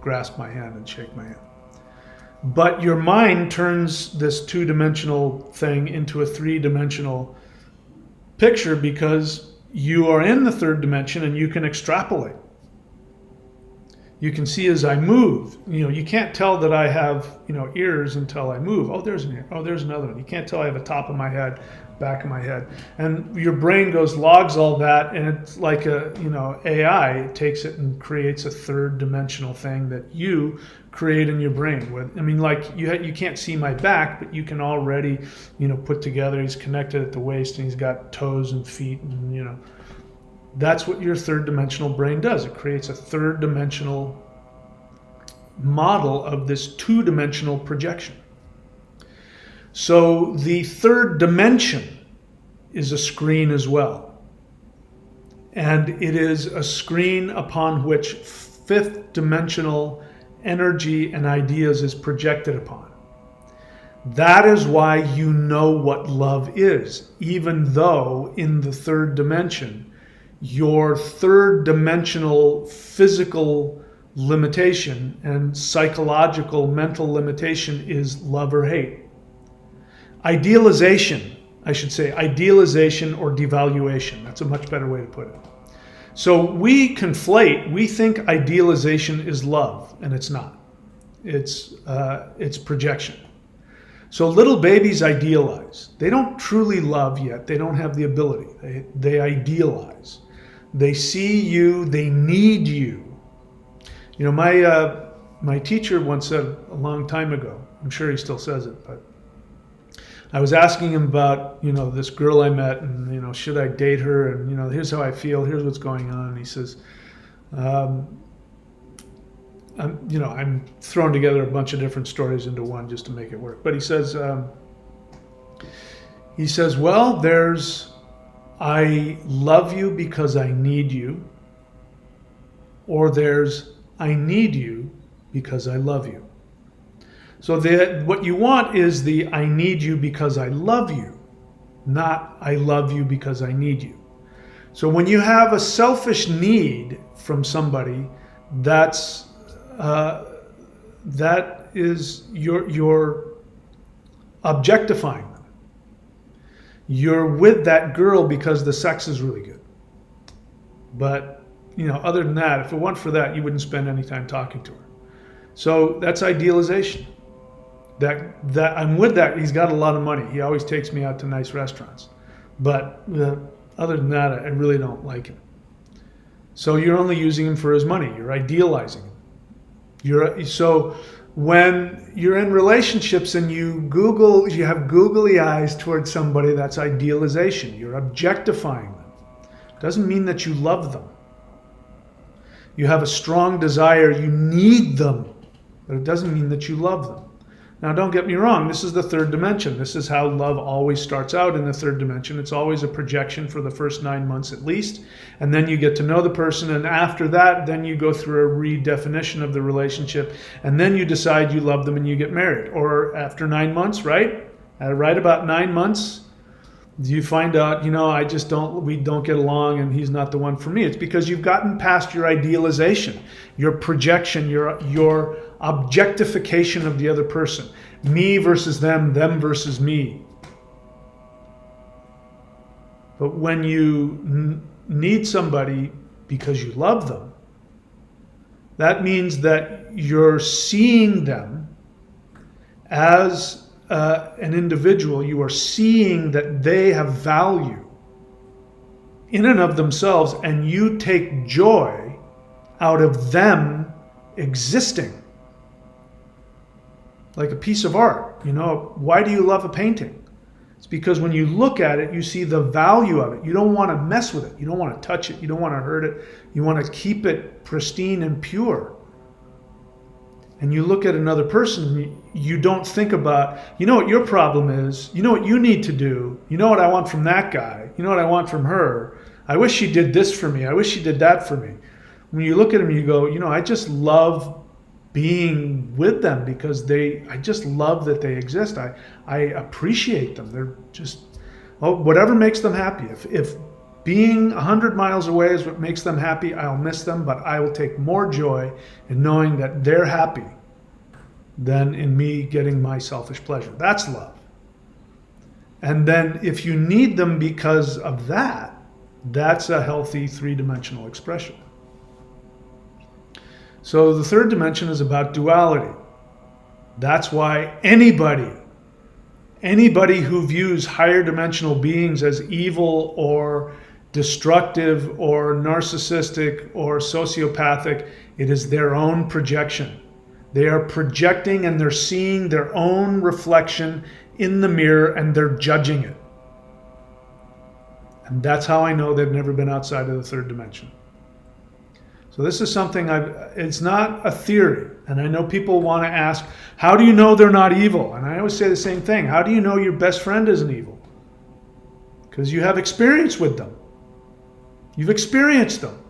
grasp my hand and shake my hand. But your mind turns this two-dimensional thing into a three-dimensional picture because you are in the third dimension and you can extrapolate. You can see as I move. You can't tell that I have, ears until I move. Oh, there's an ear. Oh, there's another one. You can't tell I have a top of my head, back of my head. And your brain logs all that, and it's like AI. It takes it and creates a third dimensional thing that you create in your brain. You can't see my back, but you can already, put together. He's connected at the waist, and he's got toes and feet, and that's what your third dimensional brain does. It creates a third dimensional model of this two-dimensional projection. So the third dimension is a screen as well. And it is a screen upon which fifth dimensional energy and ideas is projected upon. That is why you know what love is, even though in the third dimension, your third dimensional physical limitation and psychological mental limitation is love or hate. Idealization or devaluation. That's a much better way to put it. So we think idealization is love, and it's not. It's projection. So little babies idealize. They don't truly love yet. They don't have the ability. They idealize. They see you, they need you. My teacher once said a long time ago, I'm sure he still says it, but I was asking him about, this girl I met and, should I date her? And, here's how I feel, here's what's going on. And he says, I'm throwing together a bunch of different stories into one just to make it work. But he says, well, there's, I love you because I need you, or there's, I need you because I love you. So what you want is the I need you because I love you, not I love you because I need you. So when you have a selfish need from somebody, that is you're objectifying them. You're with that girl because the sex is really good. But, other than that, if it weren't for that, you wouldn't spend any time talking to her. So that's idealization. That I'm with that. He's got a lot of money. He always takes me out to nice restaurants. But other than that, I really don't like him. So you're only using him for his money. You're idealizing him. So when you're in relationships and you have googly eyes towards somebody, that's idealization. You're objectifying them. Doesn't mean that you love them. You have a strong desire, you need them, but it doesn't mean that you love them. Now, don't get me wrong, this is the third dimension. This is how love always starts out in the third dimension. It's always a projection for the first 9 months at least, and then you get to know the person, and after that, then you go through a redefinition of the relationship, and then you decide you love them and you get married. Or after 9 months, right? Right about 9 months, you find out, we don't get along and he's not the one for me. It's because you've gotten past your idealization, your projection, your objectification of the other person. Me versus them versus me. But when you need somebody because you love them, that means that you're seeing them as an individual. You are seeing that they have value in and of themselves, and you take joy out of them existing. Like a piece of art. Why do you love a painting? It's because when you look at it, you see the value of it. You don't want to mess with it. You don't want to touch it. You don't want to hurt it. You want to keep it pristine and pure. And you look at another person, you don't think about, what your problem is, what you need to do, what I want from that guy, what I want from her. I wish she did this for me. I wish she did that for me. When you look at him, you go, I just love being with them because I just love that they exist. I appreciate them. They're just, whatever makes them happy. If being 100 miles away is what makes them happy, I'll miss them, but I will take more joy in knowing that they're happy than in me getting my selfish pleasure. That's love. And then if you need them because of that, that's a healthy three-dimensional expression. So the third dimension is about duality. That's why anybody who views higher dimensional beings as evil or destructive or narcissistic or sociopathic, it is their own projection. They are projecting and they're seeing their own reflection in the mirror and they're judging it. And that's how I know they've never been outside of the third dimension. So this is something it's not a theory. And I know people want to ask, how do you know they're not evil? And I always say the same thing. How do you know your best friend isn't evil? Because you have experience with them. You've experienced them.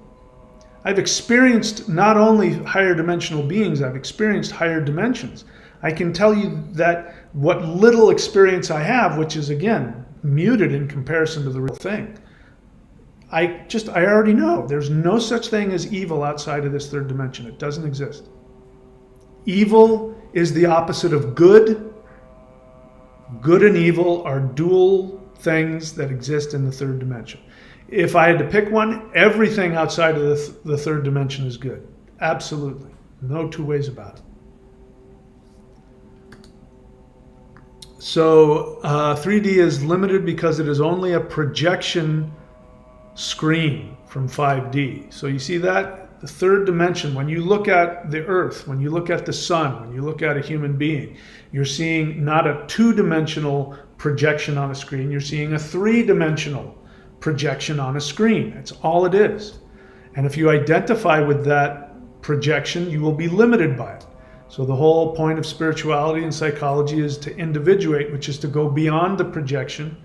I've experienced not only higher dimensional beings, I've experienced higher dimensions. I can tell you that what little experience I have, which is again, muted in comparison to the real thing, I already know there's no such thing as evil outside of this third dimension. It doesn't exist. Evil is the opposite of good. Good and evil are dual things that exist in the third dimension. If I had to pick one, everything outside of the third dimension is good. Absolutely. No two ways about it. So 3D is limited because it is only a projection screen from 5D. So you see that? The third dimension, when you look at the earth, when you look at the sun, when you look at a human being, you're seeing not a two-dimensional projection on a screen, you're seeing a three-dimensional projection on a screen. That's all it is. And if you identify with that projection, you will be limited by it. So the whole point of spirituality and psychology is to individuate, which is to go beyond the projection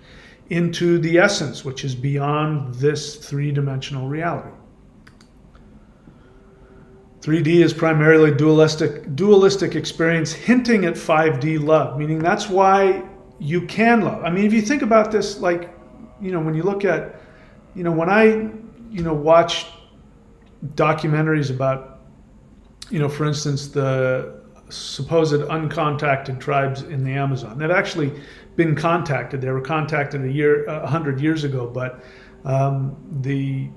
into the essence, which is beyond this three-dimensional reality. 3D is primarily dualistic experience hinting at 5D love, meaning that's why you can love. I mean, if you think about this, like, when you look at, when I, watch documentaries about, for instance, the supposed uncontacted tribes in the Amazon, they've actually been contacted. They were contacted 100 years ago, but the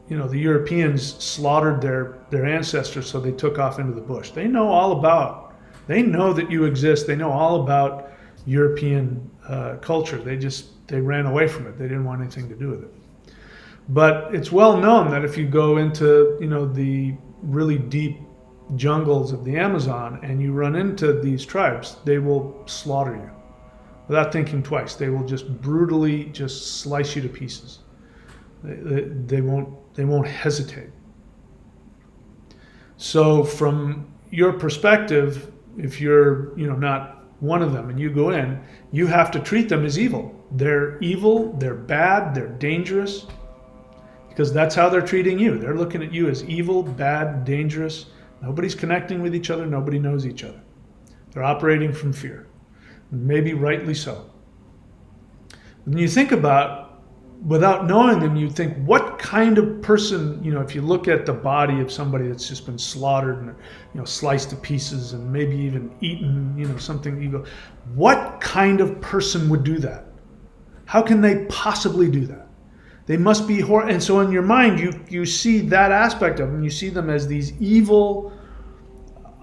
Europeans slaughtered their ancestors, so they took off into the bush. They know that you exist. They know all about European culture. They ran away from it. They didn't want anything to do with it. But it's well known that if you go into, the really deep jungles of the Amazon and you run into these tribes, they will slaughter you without thinking twice. They will just brutally just slice you to pieces. They won't hesitate. So from your perspective, if you're, not one of them and you go in, you have to treat them as evil. They're evil, they're bad, they're dangerous, because that's how they're treating you. They're looking at you as evil, bad, dangerous. Nobody's connecting with each other. Nobody knows each other. They're operating from fear, maybe rightly so. When you think about, without knowing them, you'd think, what kind of person, if you look at the body of somebody that's just been slaughtered and, sliced to pieces and maybe even eaten, something, you go, what kind of person would do that? How can they possibly do that? They must be horrible. And so in your mind, you see that aspect of them. You see them as these evil,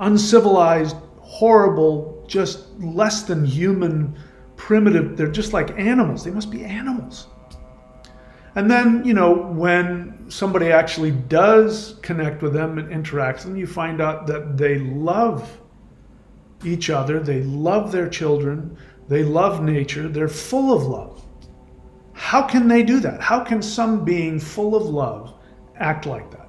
uncivilized, horrible, just less than human, primitive. They're just like animals. They must be animals. And then, when somebody actually does connect with them and interact with them, you find out that they love each other. They love their children. They love nature. They're full of love. How can they do that? How can some being full of love act like that?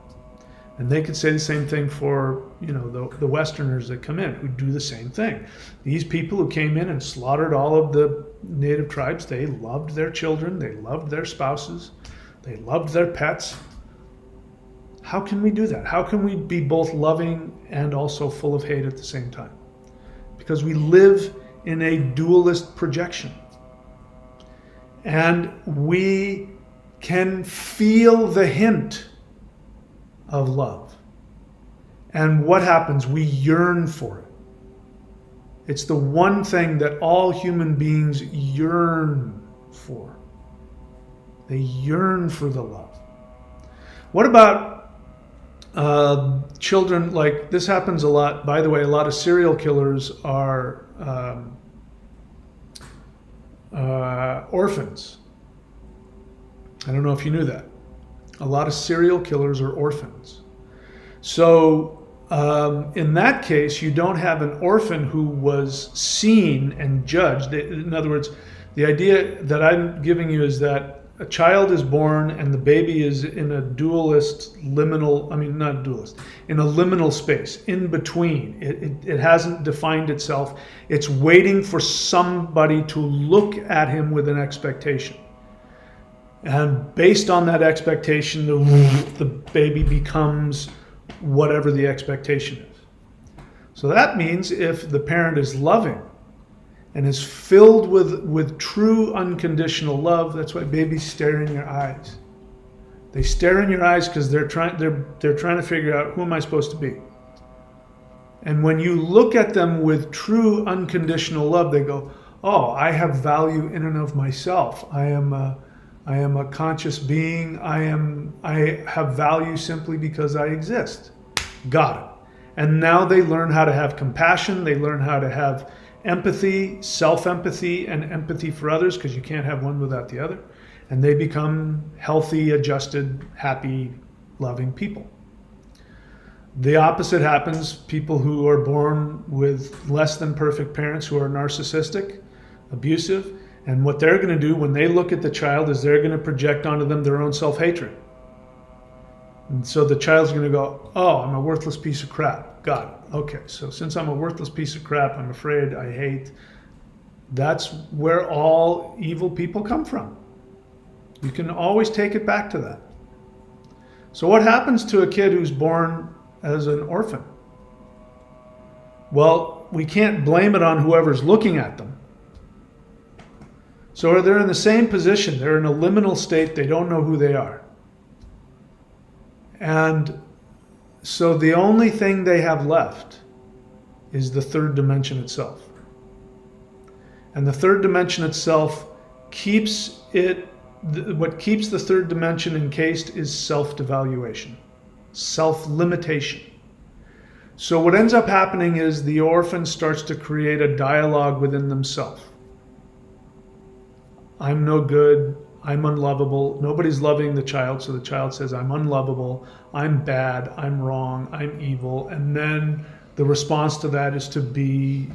And they could say the same thing for, the Westerners that come in, who do the same thing. These people who came in and slaughtered all of the native tribes, they loved their children, they loved their spouses, they loved their pets. How can we do that? How can we be both loving and also full of hate at the same time? Because we live in a dualist projection. And we can feel the hint of love. And what happens? We yearn for it. It's the one thing that all human beings yearn for. They yearn for the love. What about children? Like, this happens a lot. By the way, a lot of serial killers are orphans. I don't know if you knew that. A lot of serial killers are orphans. So in that case, you don't have an orphan who was seen and judged. In other words, the idea that I'm giving you is that a child is born and the baby is in a dualist, liminal, not dualist, in a liminal space, in between. It hasn't defined itself. It's waiting for somebody to look at him with an expectation. And based on that expectation, the baby becomes whatever the expectation is. So that means if the parent is loving and is filled with true unconditional love, that's why babies stare in your eyes. They stare in your eyes because they're trying to figure out, who am I supposed to be? And when you look at them with true unconditional love, they go, oh, I have value in and of myself. I am a conscious being. I have value simply because I exist. Got it. And now they learn how to have compassion. They learn how to have empathy, self-empathy, and empathy for others, because you can't have one without the other. And they become healthy, adjusted, happy, loving people. The opposite happens. People who are born with less than perfect parents who are narcissistic, abusive, and what they're going to do when they look at the child is they're going to project onto them their own self-hatred. And so the child's going to go, oh, I'm a worthless piece of crap. Got it. Okay, so since I'm a worthless piece of crap, I'm afraid, I hate. That's where all evil people come from. You can always take it back to that. So what happens to a kid who's born as an orphan? Well, we can't blame it on whoever's looking at them. So they're in the same position. They're in a liminal state. They don't know who they are. And so the only thing they have left is the third dimension itself. And the third dimension itself what keeps the third dimension encased is self-devaluation, self-limitation. So what ends up happening is the orphan starts to create a dialogue within themselves. I'm no good, I'm unlovable. Nobody's loving the child, so the child says, I'm unlovable, I'm bad, I'm wrong, I'm evil. And then the response to that is to be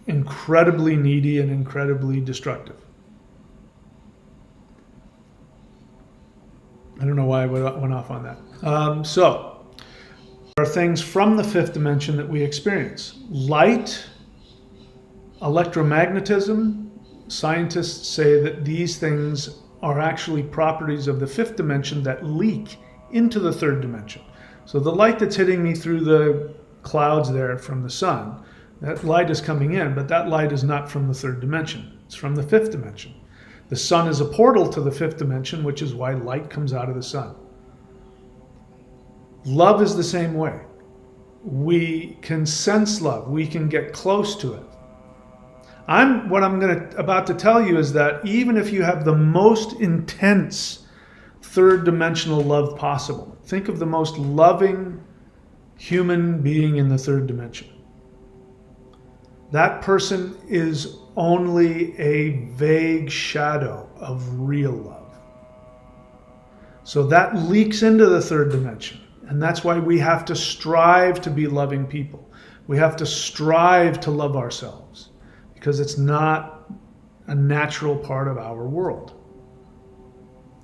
incredibly needy and incredibly destructive. I don't know why I went off on that. So there are things from the fifth dimension that we experience. Light, electromagnetism. Scientists say that these things are actually properties of the fifth dimension that leak into the third dimension. So the light that's hitting me through the clouds there from the sun, that light is coming in, but that light is not from the third dimension. It's from the fifth dimension. The sun is a portal to the fifth dimension, which is why light comes out of the sun. Love is the same way. We can sense love. We can get close to it. What I'm about to tell you is that even if you have the most intense third dimensional love possible, think of the most loving human being in the third dimension. That person is only a vague shadow of real love. So that leaks into the third dimension. And that's why we have to strive to be loving people. We have to strive to love ourselves, because it's not a natural part of our world.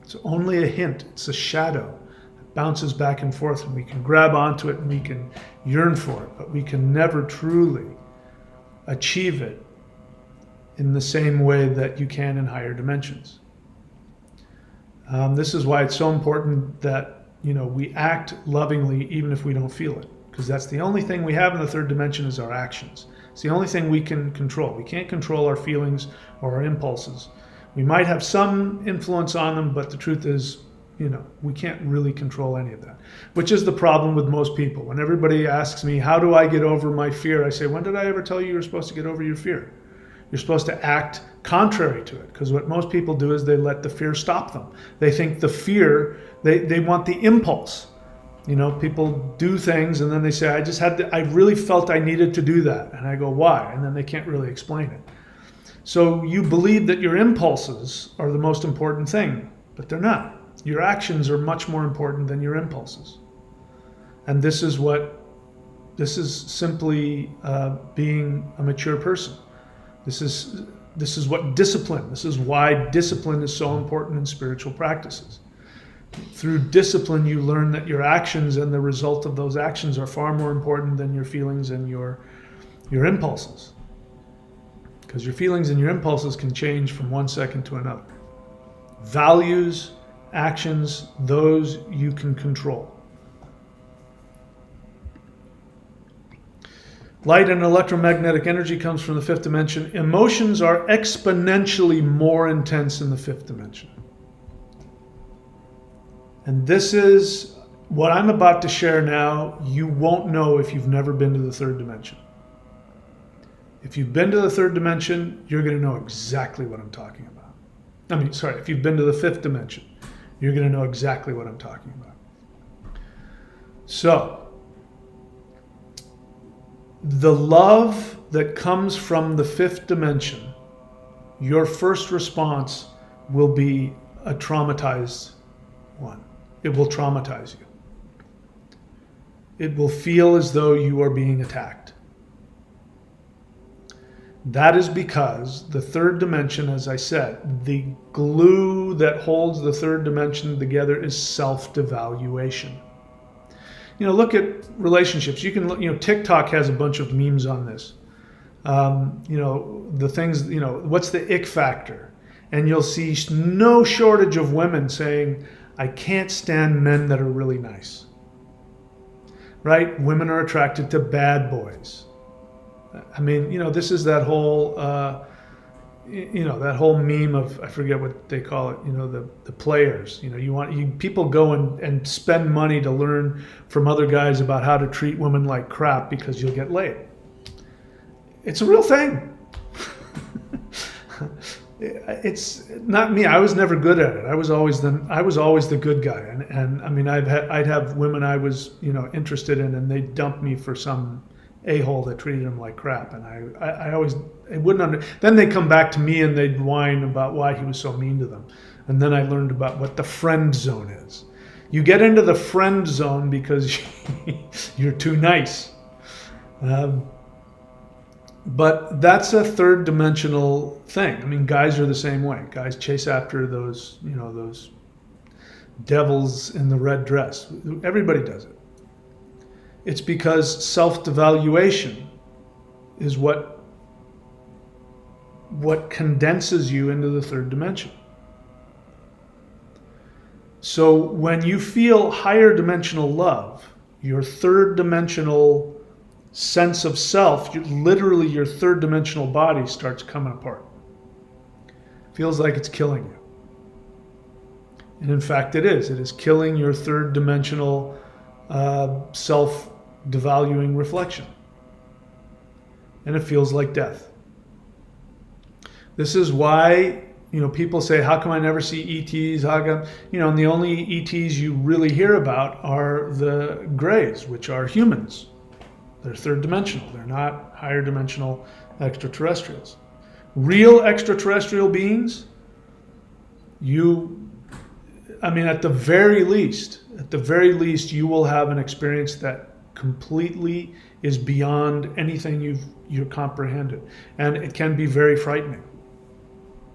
It's only a hint. It's a shadow. It bounces back and forth, and we can grab onto it and we can yearn for it, but we can never truly achieve it in the same way that you can in higher dimensions. This is why it's so important that we act lovingly even if we don't feel it, because that's the only thing we have in the third dimension is our actions. It's the only thing we can control. We can't control our feelings or our impulses. We might have some influence on them, but the truth is, we can't really control any of that, which is the problem with most people. When everybody asks me, how do I get over my fear? I say, when did I ever tell you were supposed to get over your fear? You're supposed to act contrary to it, because what most people do is they let the fear stop them. They think the fear, they want the impulse. People do things and then they say, I really felt I needed to do that. And I go, why? And then they can't really explain it. So you believe that your impulses are the most important thing, but they're not. Your actions are much more important than your impulses. And this is simply being a mature person. This is what discipline, this is why discipline is so important in spiritual practices. Through discipline, you learn that your actions and the result of those actions are far more important than your feelings and your impulses. Because your feelings and your impulses can change from one second to another. Values, actions, those you can control. Light and electromagnetic energy comes from the fifth dimension. Emotions are exponentially more intense in the fifth dimension. And this is what I'm about to share now. You won't know if you've never been to the third dimension. If you've been to the third dimension, you're going to know exactly what I'm talking about. If you've been to the fifth dimension, you're going to know exactly what I'm talking about. So, the love that comes from the fifth dimension, your first response will be a traumatized one. It will traumatize you. It will feel as though you are being attacked. That is because the third dimension, as I said, the glue that holds the third dimension together is self-devaluation. Look at relationships. You can look, TikTok has a bunch of memes on this. The things, what's the ick factor? And you'll see no shortage of women saying, I can't stand men that are really nice. Right? Women are attracted to bad boys. This is that whole, that whole meme of, I forget what they call it, the players. People go and spend money to learn from other guys about how to treat women like crap because you'll get laid. It's a real thing. It's not me. I was never good at it. I was always the good guy. And I'd have women I was, interested in, and they'd dump me for some a-hole that treated them like crap. And I wouldn't then they'd come back to me and they'd whine about why he was so mean to them. And then I learned about what the friend zone is. You get into the friend zone because you're too nice. But that's a third dimensional thing. Guys are the same way. Guys chase after those devils in the red dress. Everybody does it. It's because self-devaluation is what condenses you into the third dimension. So when you feel higher dimensional love, your third dimensional sense of self, literally your third dimensional body starts coming apart. Feels like it's killing you. And in fact it is. It is killing your third dimensional self-devaluing reflection. And it feels like death. This is why, people say, how come I never see ETs? How come, and the only ETs you really hear about are the Greys, which are humans. They're third dimensional. They're not higher dimensional extraterrestrials. Real extraterrestrial beings, at the very least, you will have an experience that completely is beyond anything you've comprehended. And it can be very frightening.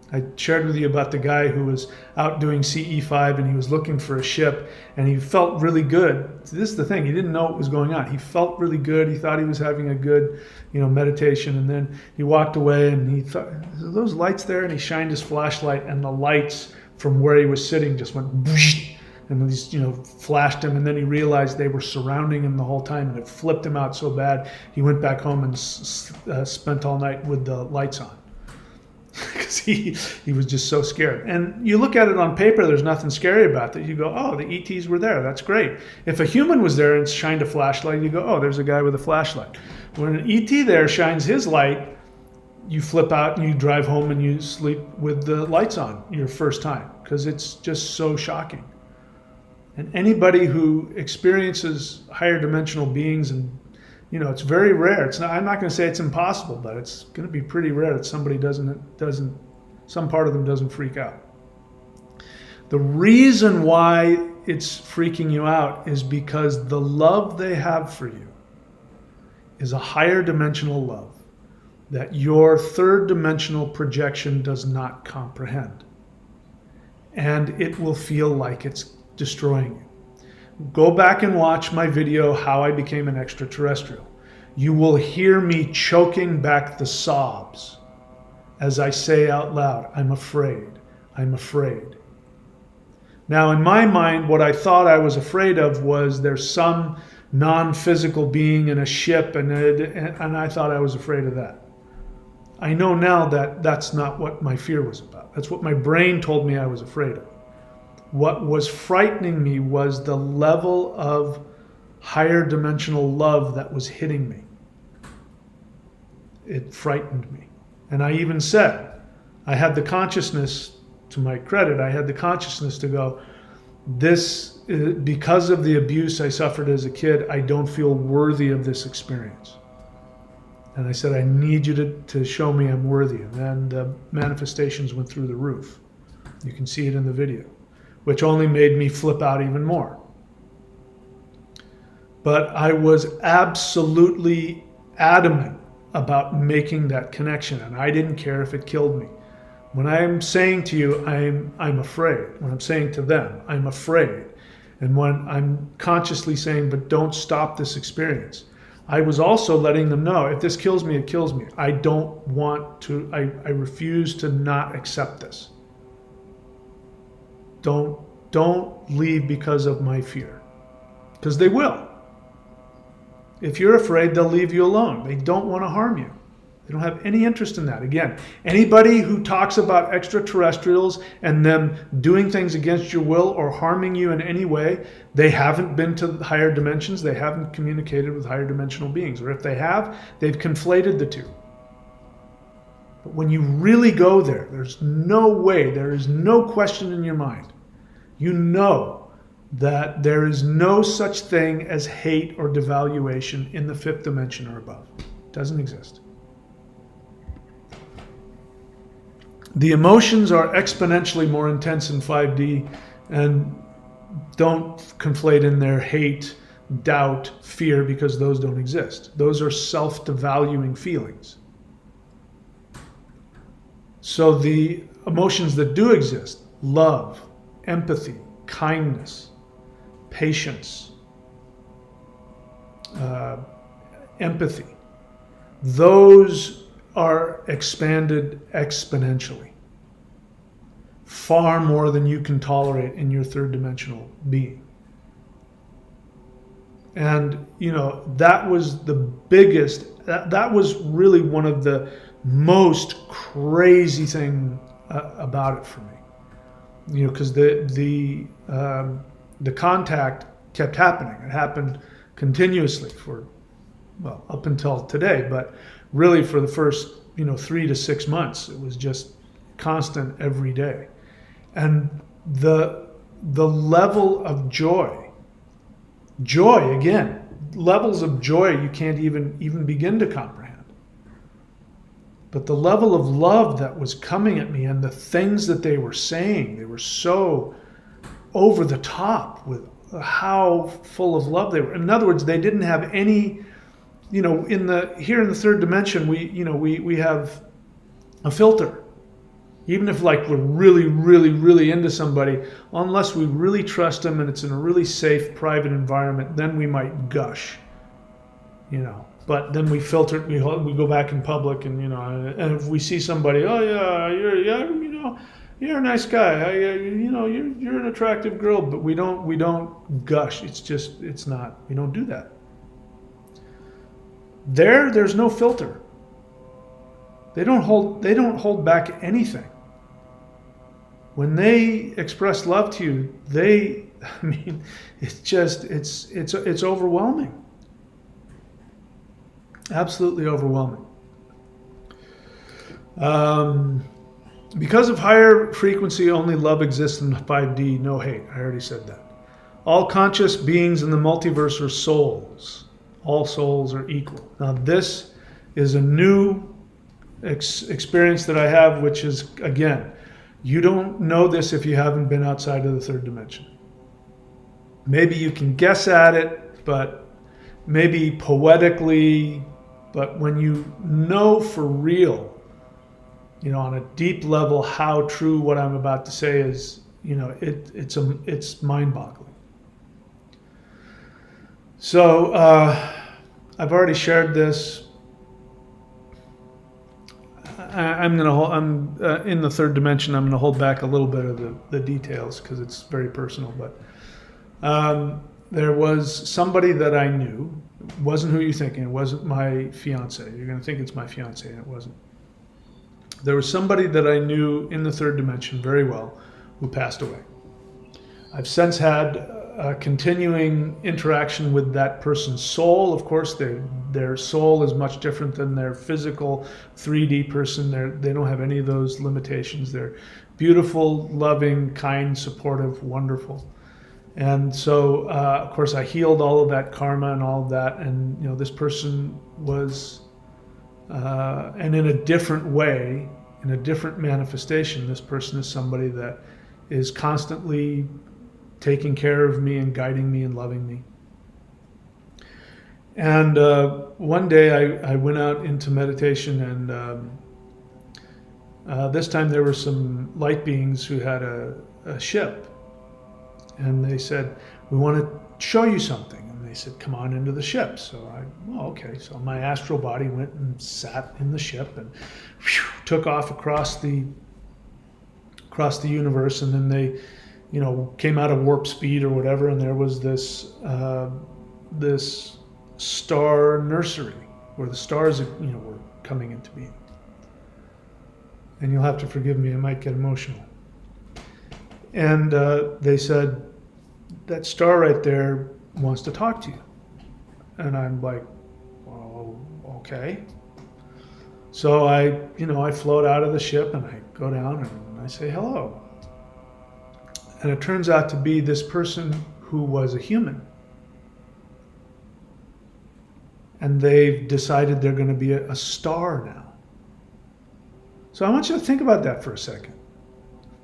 I shared with you about the guy who was out doing CE5 and he was looking for a ship and he felt really good. This is the thing, he didn't know what was going on. He felt really good. He thought he was having a good, meditation, and then he walked away and he thought, are those lights there? And he shined his flashlight and the lights from where he was sitting just went whoosh, and these, flashed him, and then he realized they were surrounding him the whole time, and it flipped him out so bad he went back home and spent all night with the lights on. Because he was just so scared. And you look at it on paper, there's nothing scary about that. You go, oh, the ETs were there. That's great. If a human was there and shined a flashlight, you go, oh, there's a guy with a flashlight. When an ET there shines his light, you flip out and you drive home and you sleep with the lights on your first time, because it's just so shocking. And anybody who experiences higher dimensional beings, and it's very rare. It's not, I'm not going to say it's impossible, but it's going to be pretty rare that somebody some part of them doesn't freak out. The reason why it's freaking you out is because the love they have for you is a higher dimensional love that your third dimensional projection does not comprehend. And it will feel like it's destroying you. Go back and watch my video, How I Became an Extraterrestrial. You will hear me choking back the sobs as I say out loud, I'm afraid, I'm afraid. Now, in my mind, what I thought I was afraid of was there's some non-physical being in a ship, and I thought I was afraid of that. I know now that that's not what my fear was about. That's what my brain told me I was afraid of. What was frightening me was the level of higher dimensional love that was hitting me. It frightened me. And I even said, I had the consciousness, to my credit, I had the consciousness to go, because of the abuse I suffered as a kid, I don't feel worthy of this experience. And I said, I need you to show me I'm worthy. And then the manifestations went through the roof. You can see it in the video, which only made me flip out even more. But I was absolutely adamant about making that connection, and I didn't care if it killed me. When I'm saying to you, I'm afraid, when I'm saying to them, I'm afraid, and when I'm consciously saying, but don't stop this experience, I was also letting them know, if this kills me, it kills me. I don't want to, I refuse to not accept this. Don't leave because of my fear. Because they will. If you're afraid, they'll leave you alone. They don't want to harm you. They don't have any interest in that. Again, anybody who talks about extraterrestrials and them doing things against your will or harming you in any way, they haven't been to higher dimensions. They haven't communicated with higher dimensional beings. Or if they have, they've conflated the two. But when you really go there, there's no way, there is no question in your mind. You know that there is no such thing as hate or devaluation in the fifth dimension or above. It doesn't exist. The emotions are exponentially more intense in 5D, and don't conflate in there hate, doubt, fear, because those don't exist. Those are self-devaluing feelings. So the emotions that do exist, love, empathy, kindness, patience, empathy, those are expanded exponentially, far more than you can tolerate in your third dimensional being. And that was the biggest, that was really one of the most crazy thing about it for me. Because the contact kept happening. It happened continuously up until today, but really for the first 3 to 6 months, it was just constant every day. And the level of joy again, levels of joy you can't even begin to comprehend. But the level of love that was coming at me and the things that they were saying, they were so over the top with how full of love they were. In other words, they didn't have any, here in the third dimension, we have a filter. Even if we're really, really, really into somebody, unless we really trust them and it's in a really safe, private environment, then we might gush, But then we filter it, we go back in public, and and if we see somebody, oh yeah, you're a nice guy. You're an attractive girl, but we don't gush. It's not. We don't do that. There's no filter. They don't hold back anything. When they express love to you, it's overwhelming. Absolutely overwhelming. Because of higher frequency, only love exists in 5D, no hate. I already said that. All conscious beings in the multiverse are souls. All souls are equal. Now this is a new experience that I have, which is, again, you don't know this if you haven't been outside of the third dimension. Maybe you can guess at it, but maybe poetically, but when you know for real, on a deep level, how true what I'm about to say is, it's mind-boggling. So I've already shared this. I'm in the third dimension. I'm going to hold back a little bit of the details because it's very personal. But there was somebody that I knew. It wasn't who you're thinking. It wasn't my fiance. You're going to think it's my fiance, and it wasn't. There was somebody that I knew in the third dimension very well who passed away. I've since had a continuing interaction with that person's soul. Of course, their soul is much different than their physical 3D person. They don't have any of those limitations. They're beautiful, loving, kind, supportive, wonderful. And so, of course, I healed all of that karma and all of that. And, this person was, and in a different way, in a different manifestation, this person is somebody that is constantly taking care of me and guiding me and loving me. And one day I went out into meditation, and this time there were some light beings who had a ship. And they said, we want to show you something. And they said, come on into the ship. So okay. So my astral body went and sat in the ship and took off across the universe. And then they, came out of warp speed or whatever. And there was this star nursery where the stars, were coming into being. And you'll have to forgive me, I might get emotional. And they said, that star right there wants to talk to you. And I'm like, well, okay. So I float out of the ship and I go down and I say hello. And it turns out to be this person who was a human. And they've decided they're going to be a star now. So I want you to think about that for a second.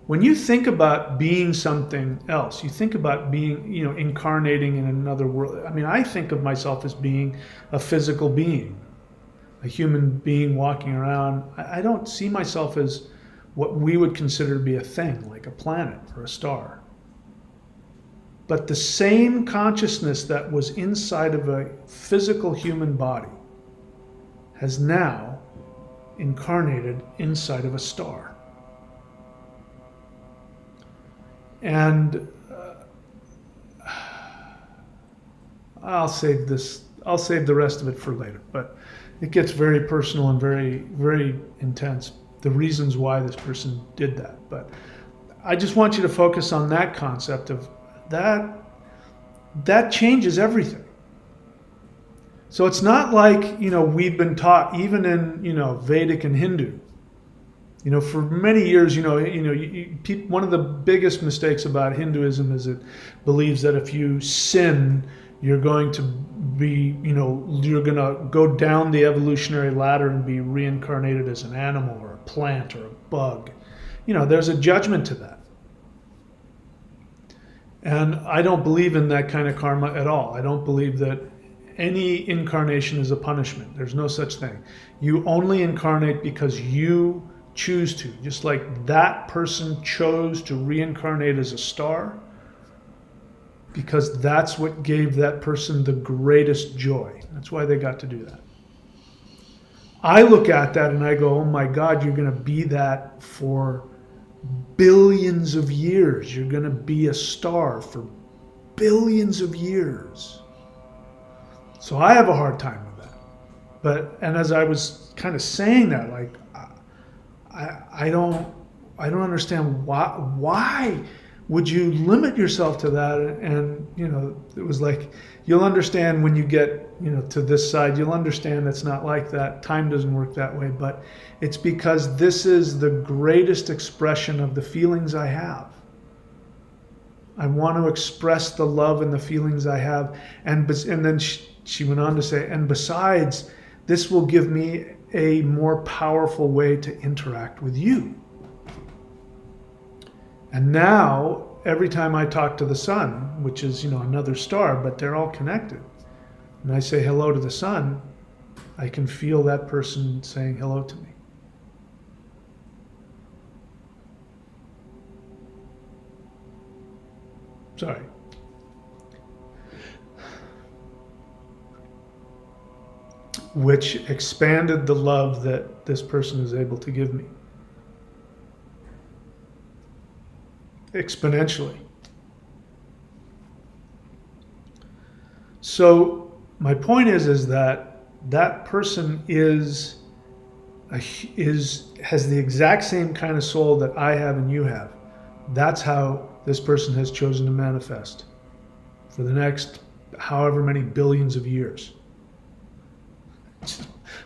When you think about being something else, you think about being, incarnating in another world. I think of myself as being a physical being, a human being walking around. I don't see myself as what we would consider to be a thing, like a planet or a star. But the same consciousness that was inside of a physical human body has now incarnated inside of a star. And I'll save the rest of it for later, but it gets very personal and very, very intense, the reasons why this person did that. But I just want you to focus on that concept of that changes everything. So it's not like, we've been taught, even in, Vedic and Hindu, for many years, one of the biggest mistakes about Hinduism is it believes that if you sin, you're going to be, you're going to go down the evolutionary ladder and be reincarnated as an animal or a plant or a bug. There's a judgment to that. And I don't believe in that kind of karma at all. I don't believe that any incarnation is a punishment. There's no such thing. You only incarnate because you choose to. Just like that person chose to reincarnate as a star, because that's what gave that person the greatest joy. That's why they got to do that. I look at that and I go, oh my God, you're going to be that for billions of years. You're going to be a star for billions of years. So I have a hard time with that. And as I was kind of saying that, like, I don't understand why would you limit yourself to that? And it was like, you'll understand when you get to this side. You'll understand it's not like that. Time doesn't work that way. But it's because this is the greatest expression of the feelings I have. I want to express the love and the feelings I have. And then she went on to say, and besides, this will give me a more powerful way to interact with you. And now, every time I talk to the sun, which is, another star, but they're all connected, and I say hello to the sun, I can feel that person saying hello to me. Sorry. Which expanded the love that this person is able to give me. Exponentially. So my point is that person has the exact same kind of soul that I have and you have. That's how this person has chosen to manifest for the next however many billions of years.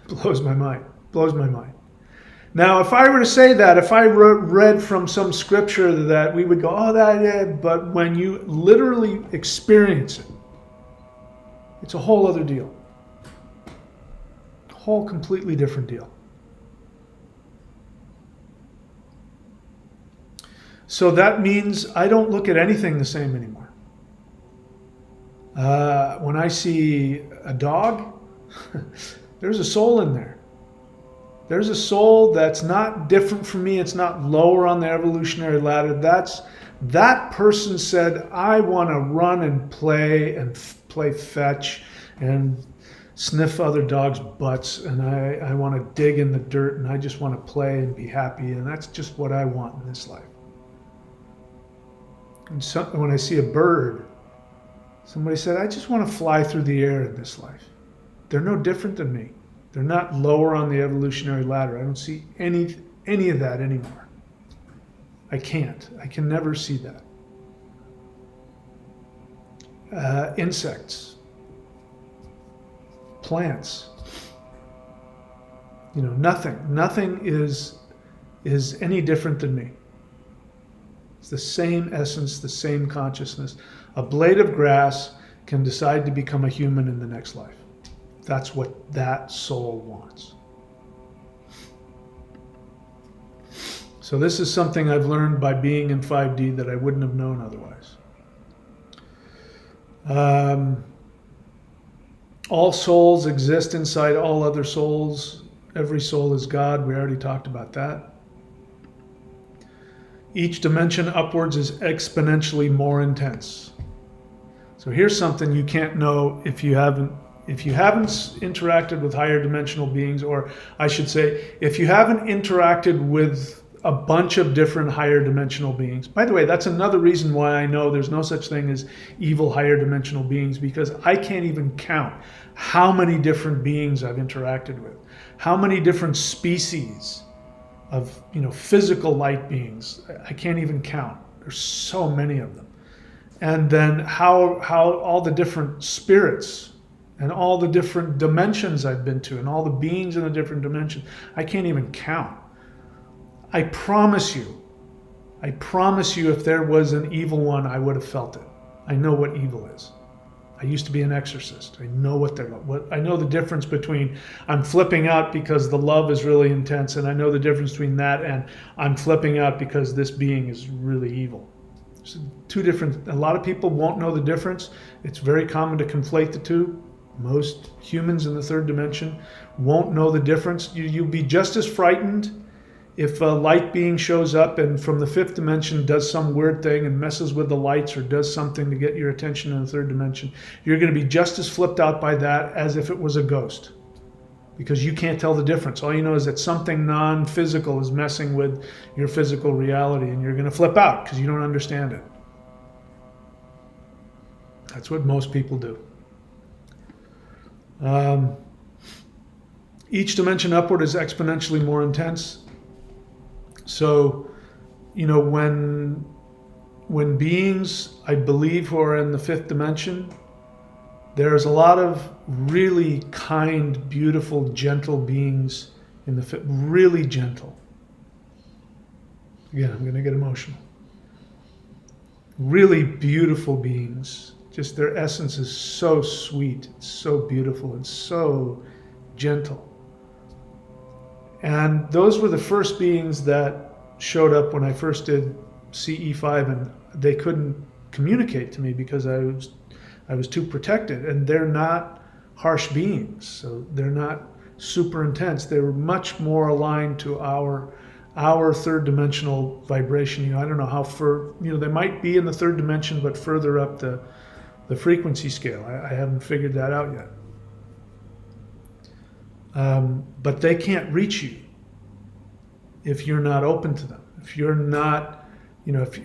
Blows my mind. Now, if I were to say that, if I read from some scripture that we would go, oh, but when you literally experience it, it's a whole other deal. A whole completely different deal. So that means I don't look at anything the same anymore. When I see a dog, there's a soul in there. There's a soul that's not different from me. It's not lower on the evolutionary ladder. That person said, I want to run and play fetch and sniff other dogs' butts, and I want to dig in the dirt, and I just want to play and be happy, and that's just what I want in this life. And when I see a bird, somebody said, I just want to fly through the air in this life. They're no different than me. They're not lower on the evolutionary ladder. I don't see any of that anymore. I can't. I can never see that. Insects, plants, nothing is any different than me. It's the same essence, the same consciousness. A blade of grass can decide to become a human in the next life. That's what that soul wants. So this is something I've learned by being in 5D that I wouldn't have known otherwise. All souls exist inside all other souls. Every soul is God. We already talked about that. Each dimension upwards is exponentially more intense. So here's something you can't know if you haven't interacted with higher dimensional beings, or I should say, if you haven't interacted with a bunch of different higher dimensional beings. By the way, that's another reason why I know there's no such thing as evil higher dimensional beings, because I can't even count how many different beings I've interacted with, how many different species of physical light beings. I can't even count. There's so many of them. And then how all the different spirits and all the different dimensions I've been to and all the beings in the different dimensions, I can't even count. I promise you, if there was an evil one, I would have felt it. I know what evil is. I used to be an exorcist. I know I know the difference between I'm flipping out because the love is really intense, and I know the difference between that and I'm flipping out because this being is really evil. It's two different. A lot of people won't know the difference. It's very common to conflate the two. Most humans in the third dimension won't know the difference. You'll be just as frightened if a light being shows up and from the fifth dimension does some weird thing and messes with the lights or does something to get your attention in the third dimension. You're going to be just as flipped out by that as if it was a ghost. because you can't tell the difference. All you know is that something non-physical is messing with your physical reality, and you're going to flip out because you don't understand it. That's what most people do. Each dimension upward is exponentially more intense. So, when beings, I believe, who are in the fifth dimension, there's a lot of really kind, beautiful, gentle beings in the fifth, really gentle. Again, I'm going to get emotional. Really beautiful beings. Just their essence is so sweet, it's so beautiful, and so gentle. And those were the first beings that showed up when I first did CE5, and they couldn't communicate to me because I was too protected. And they're not harsh beings, so they're not super intense. They were much more aligned to our third dimensional vibration. I don't know how they might be in the third dimension, but further up the frequency scale. I haven't figured that out yet. But they can't reach you if you're not open to them. If you're not,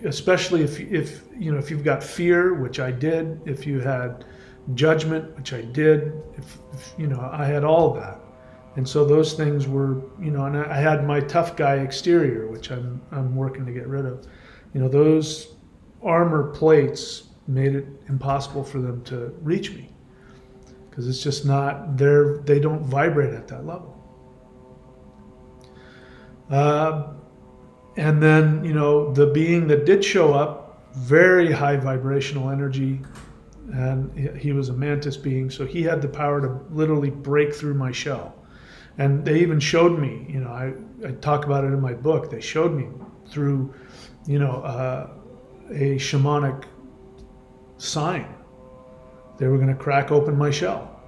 especially if you've got fear, which I did, if you had judgment, which I did, if I had all of that. And so those things were, and I had my tough guy exterior, which I'm working to get rid of. Those armor plates made it impossible for them to reach me, because it's just not there. They don't vibrate at that level. And then, the being that did show up, very high vibrational energy, and he was a mantis being, so he had the power to literally break through my shell. And they even showed me, I talk about it in my book, they showed me through, a shamanic sign. They were going to crack open my shell.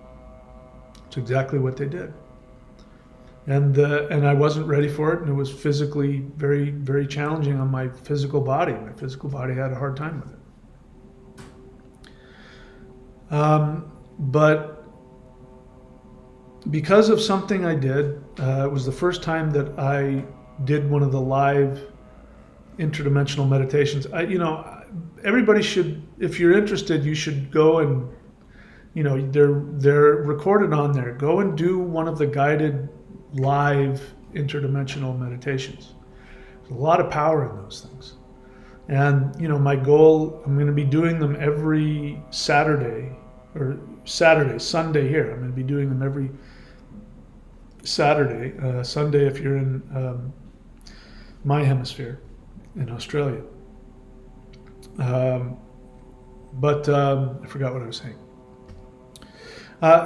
It's exactly what they did. And I wasn't ready for it, and it was physically very, very challenging on my physical body. My physical body had a hard time with it. But because of something I did, it was the first time that I did one of the live interdimensional meditations. Everybody should, if you're interested, you should go and, they're recorded on there. Go and do one of the guided live interdimensional meditations. There's a lot of power in those things. And, my goal, I'm going to be doing them every Sunday here. I'm going to be doing them every Saturday, Sunday if you're in my hemisphere in Australia. But I forgot what I was saying.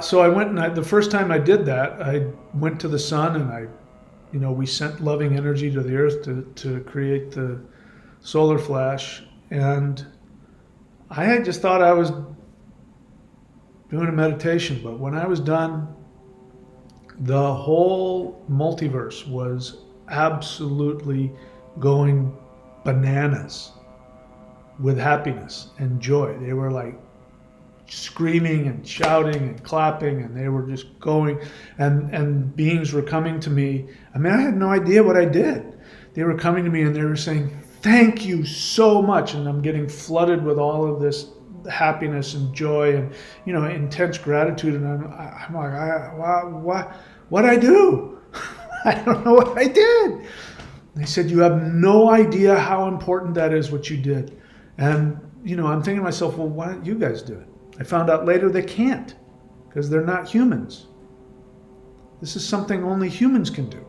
So I went and the first time I did that, I went to the sun and we sent loving energy to the earth to create the solar flash. And I had just thought I was doing a meditation, but when I was done, the whole multiverse was absolutely going bananas with happiness and joy. They were like screaming and shouting and clapping, and they were just going, and beings were coming to me. I had no idea what I did. They were coming to me and they were saying, "Thank you so much," and I'm getting flooded with all of this happiness and joy and intense gratitude, and I'm like, what'd I do? I don't know what I did. They said, "You have no idea how important that is, what you did." And I'm thinking to myself, well, why don't you guys do it? I found out later they can't, because they're not humans. This is something only humans can do.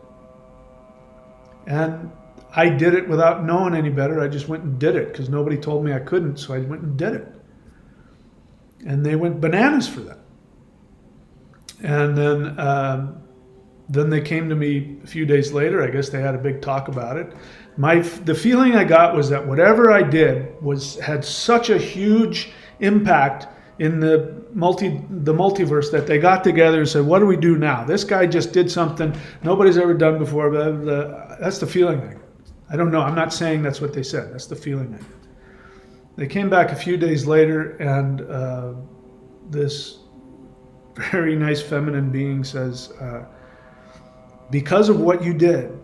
And I did it without knowing any better. I just went and did it because nobody told me I couldn't, so I went and did it. And they went bananas for that. And then they came to me a few days later. I guess they had a big talk about it. The feeling I got was that whatever I did had such a huge impact in the multiverse that they got together and said, "What do we do now? This guy just did something nobody's ever done before." Blah, blah, blah. That's the feeling I got. I don't know. I'm not saying that's what they said. That's the feeling I got. They came back a few days later, and this very nice feminine being says, because of what you did,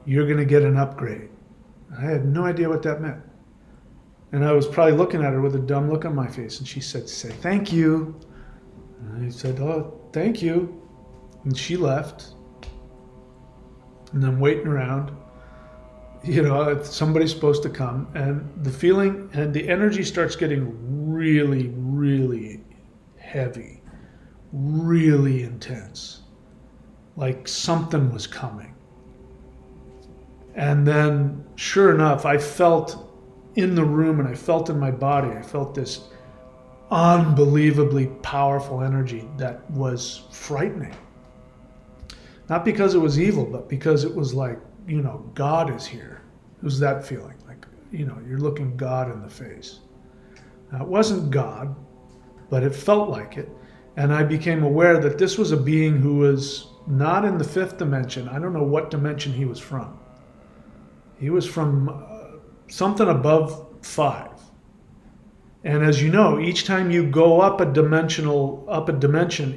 you're going to get an upgrade. I had no idea what that meant. And I was probably looking at her with a dumb look on my face. And she said, say thank you. And I said, oh, thank you. And she left. And I'm waiting around. You know, somebody's supposed to come. And the feeling and the energy starts getting really, really heavy. Really intense. Like something was coming. And then, sure enough, I felt in the room and I felt in my body, I felt this unbelievably powerful energy that was frightening. Not because it was evil, but because it was like, you know, God is here. It was that feeling, like, you know, you're looking God in the face. Now, it wasn't God, but it felt like it. And I became aware that this was a being who was not in the fifth dimension. I don't know what dimension he was from. He was from something above 5. And as you know, each time you go up a dimension,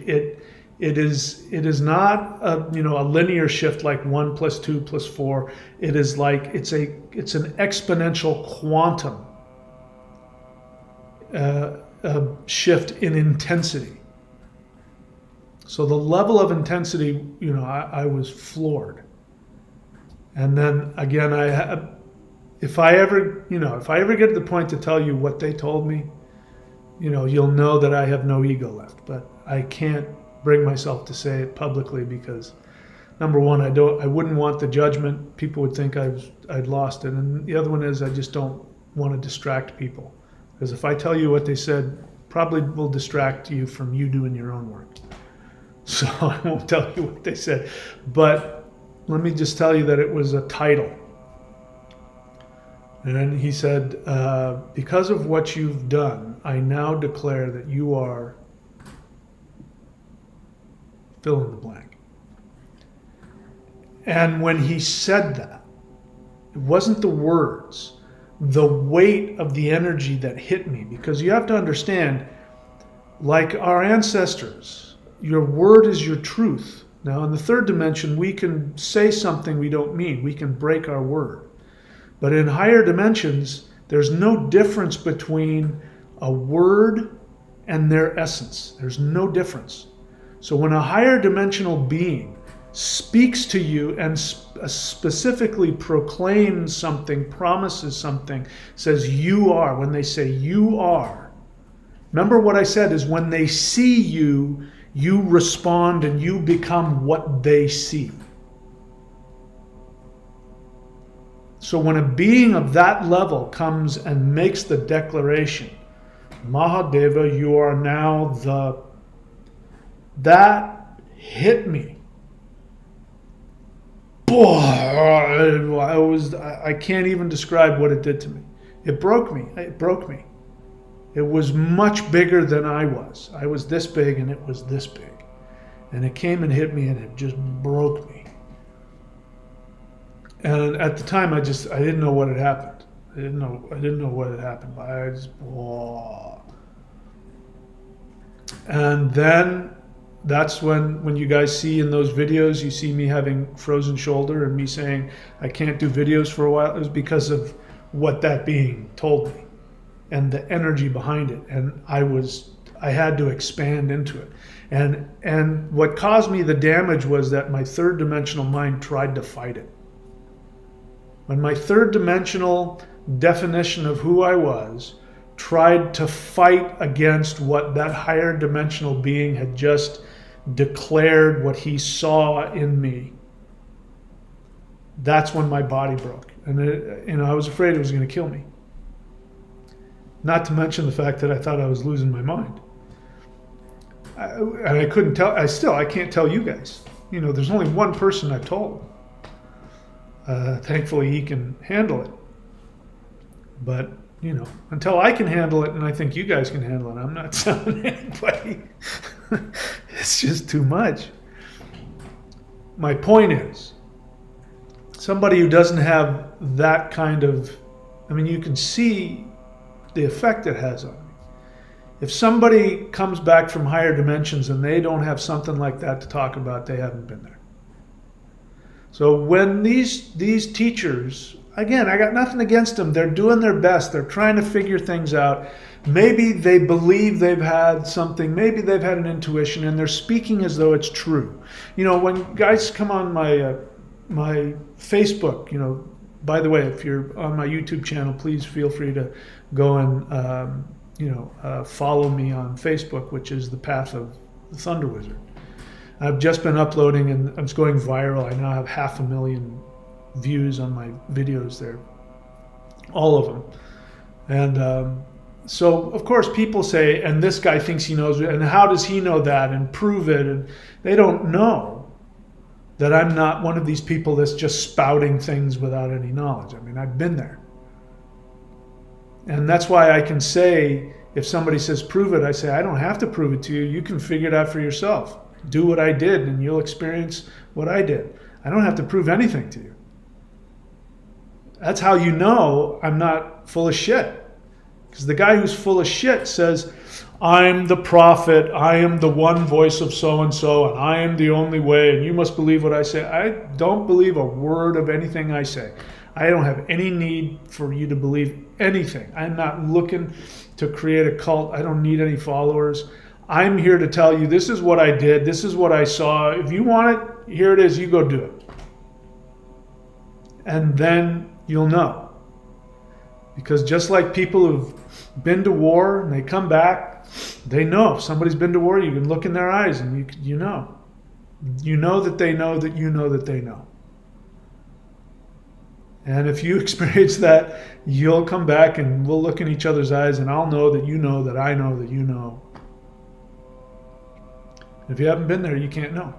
it is not a, you know, a linear shift like 1 + 2 + 4. It is like it's an exponential quantum shift in intensity. So the level of intensity, you know, I was floored. And then again, if I ever get to the point to tell you what they told me, you know, you'll know that I have no ego left. But I can't bring myself to say it publicly because, number one, I wouldn't want the judgment. People would think I'd lost it. And the other one is I just don't want to distract people. Because if I tell you what they said, probably will distract you from you doing your own work. So I won't tell you what they said. But let me just tell you that it was a title. And then he said, because of what you've done, I now declare that you are fill in the blank. And when he said that, it wasn't the words, the weight of the energy that hit me. Because you have to understand, like our ancestors, your word is your truth. Now, in the third dimension, we can say something we don't mean. We can break our word. But in higher dimensions, there's no difference between a word and their essence. There's no difference. So when a higher dimensional being speaks to you and specifically proclaims something, promises something, says you are, when they say you are, remember what I said is when they see you, you respond and you become what they see. So when a being of that level comes and makes the declaration, Mahadeva, you are now that hit me. I can't even describe what it did to me. It broke me. It was much bigger than I was. I was this big and it was this big. And it came and hit me and it just broke me. And at the time I didn't know what had happened. I didn't know what had happened. But I just, whoa. And then that's when you guys see in those videos, you see me having frozen shoulder and me saying I can't do videos for a while. It was because of what that being told me and the energy behind it. And I had to expand into it. And what caused me the damage was that my third dimensional mind tried to fight it. When my third dimensional definition of who I was tried to fight against what that higher dimensional being had just declared, what he saw in me, that's when my body broke. And I was afraid it was going to kill me. Not to mention the fact that I thought I was losing my mind. And I couldn't tell, I can't tell you guys. You know, there's only one person I've told. Thankfully he can handle it. But, you know, until I can handle it and I think you guys can handle it, I'm not telling anybody. It's just too much. My point is, somebody who doesn't have that kind of, I mean, you can see the effect it has on me. If somebody comes back from higher dimensions and they don't have something like that to talk about, they haven't been there. So when these teachers, again, I got nothing against them. They're doing their best. They're trying to figure things out. Maybe they believe they've had something. Maybe they've had an intuition, and they're speaking as though it's true. You know, when guys come on my Facebook, you know, by the way, if you're on my YouTube channel, please feel free to go and follow me on Facebook, which is the Path of the Thunder Wizard. I've just been uploading, and it's going viral. I now have 500,000 views on my videos there, all of them. And so, of course, people say, and this guy thinks he knows, and how does he know that, and prove it? And they don't know that I'm not one of these people that's just spouting things without any knowledge. I mean, I've been there. And that's why I can say, if somebody says, prove it, I say, I don't have to prove it to you. You can figure it out for yourself. Do what I did, and you'll experience what I did. I don't have to prove anything to you. That's how you know I'm not full of shit. Because the guy who's full of shit says, I'm the prophet, I am the one voice of so-and-so, and I am the only way, and you must believe what I say. I don't believe a word of anything I say. I don't have any need for you to believe anything. I'm not looking to create a cult. I don't need any followers. I'm here to tell you, this is what I did, this is what I saw. If you want it, here it is, you go do it. And then you'll know. Because just like people who've been to war and they come back, they know. If somebody's been to war, you can look in their eyes and you know. You know that they know that you know that they know. And if you experience that, you'll come back and we'll look in each other's eyes and I'll know that you know that I know that you know. If you haven't been there, you can't know.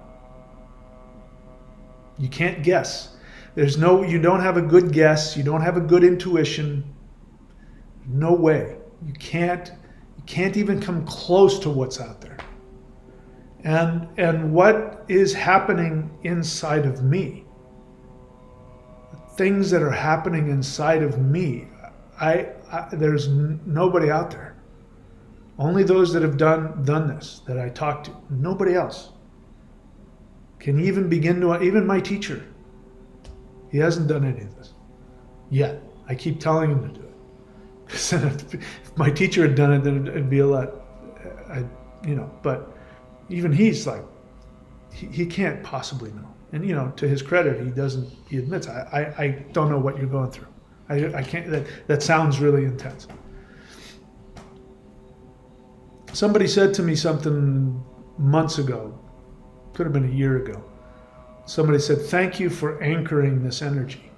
You can't guess. You don't have a good guess. You don't have a good intuition. No way. You can't even come close to what's out there. And what is happening inside of me, things that are happening inside of me, there's nobody out there. Only those that have done this, that I talk to. Nobody else can even begin to, even my teacher. He hasn't done any of this yet. I keep telling him to do it. Because if my teacher had done it, then it'd be a lot, but even he's like, he can't possibly know. And, to his credit, he admits, I don't know what you're going through. I can't, that sounds really intense. Somebody said to me something months ago, could have been a year ago. Somebody said, thank you for anchoring this energy.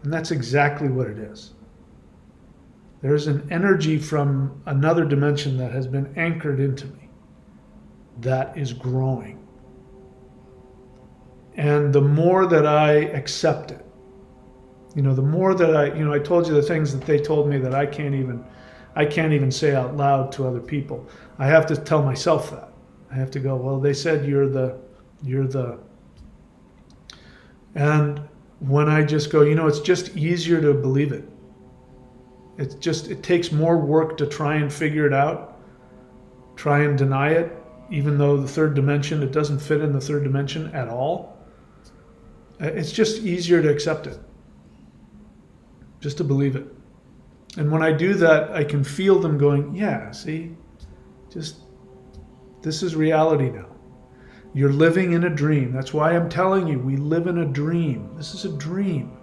And that's exactly what it is. There's an energy from another dimension that has been anchored into me that is growing. And the more that I accept it, the more that I told you the things that they told me that I can't even say out loud to other people. I have to tell myself that. I have to go, well, they said you're the, and when I just go, it's just easier to believe it. It takes more work to try and figure it out, try and deny it, even though the third dimension, it doesn't fit in the third dimension at all. It's just easier to accept it, just to believe it. And when I do that, I can feel them going, yeah, see, this is reality now. You're living in a dream. That's why I'm telling you, we live in a dream. This is a dream.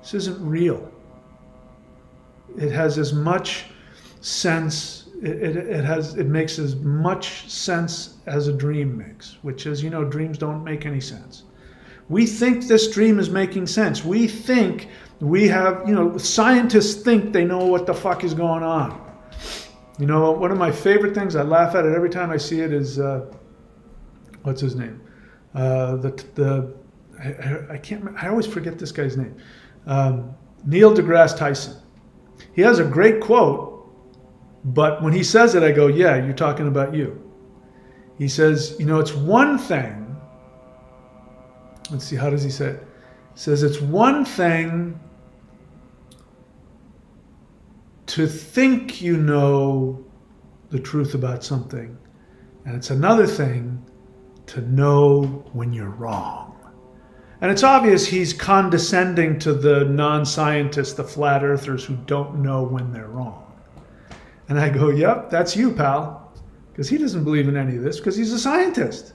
This isn't real. It has as much sense, it makes as much sense as a dream makes, which is, dreams don't make any sense. We think this dream is making sense. We think we have, scientists think they know what the fuck is going on. One of my favorite things, I laugh at it every time I see it, is, what's his name? I can't remember, I always forget this guy's name. Neil deGrasse Tyson. He has a great quote, but when he says it, I go, yeah, you're talking about you. He says, it's one thing, let's see, how does he say it? He says, it's one thing to think you know the truth about something, and it's another thing to know when you're wrong. And it's obvious he's condescending to the non-scientists, the flat earthers who don't know when they're wrong. And I go, yep, that's you, pal. Because he doesn't believe in any of this because he's a scientist.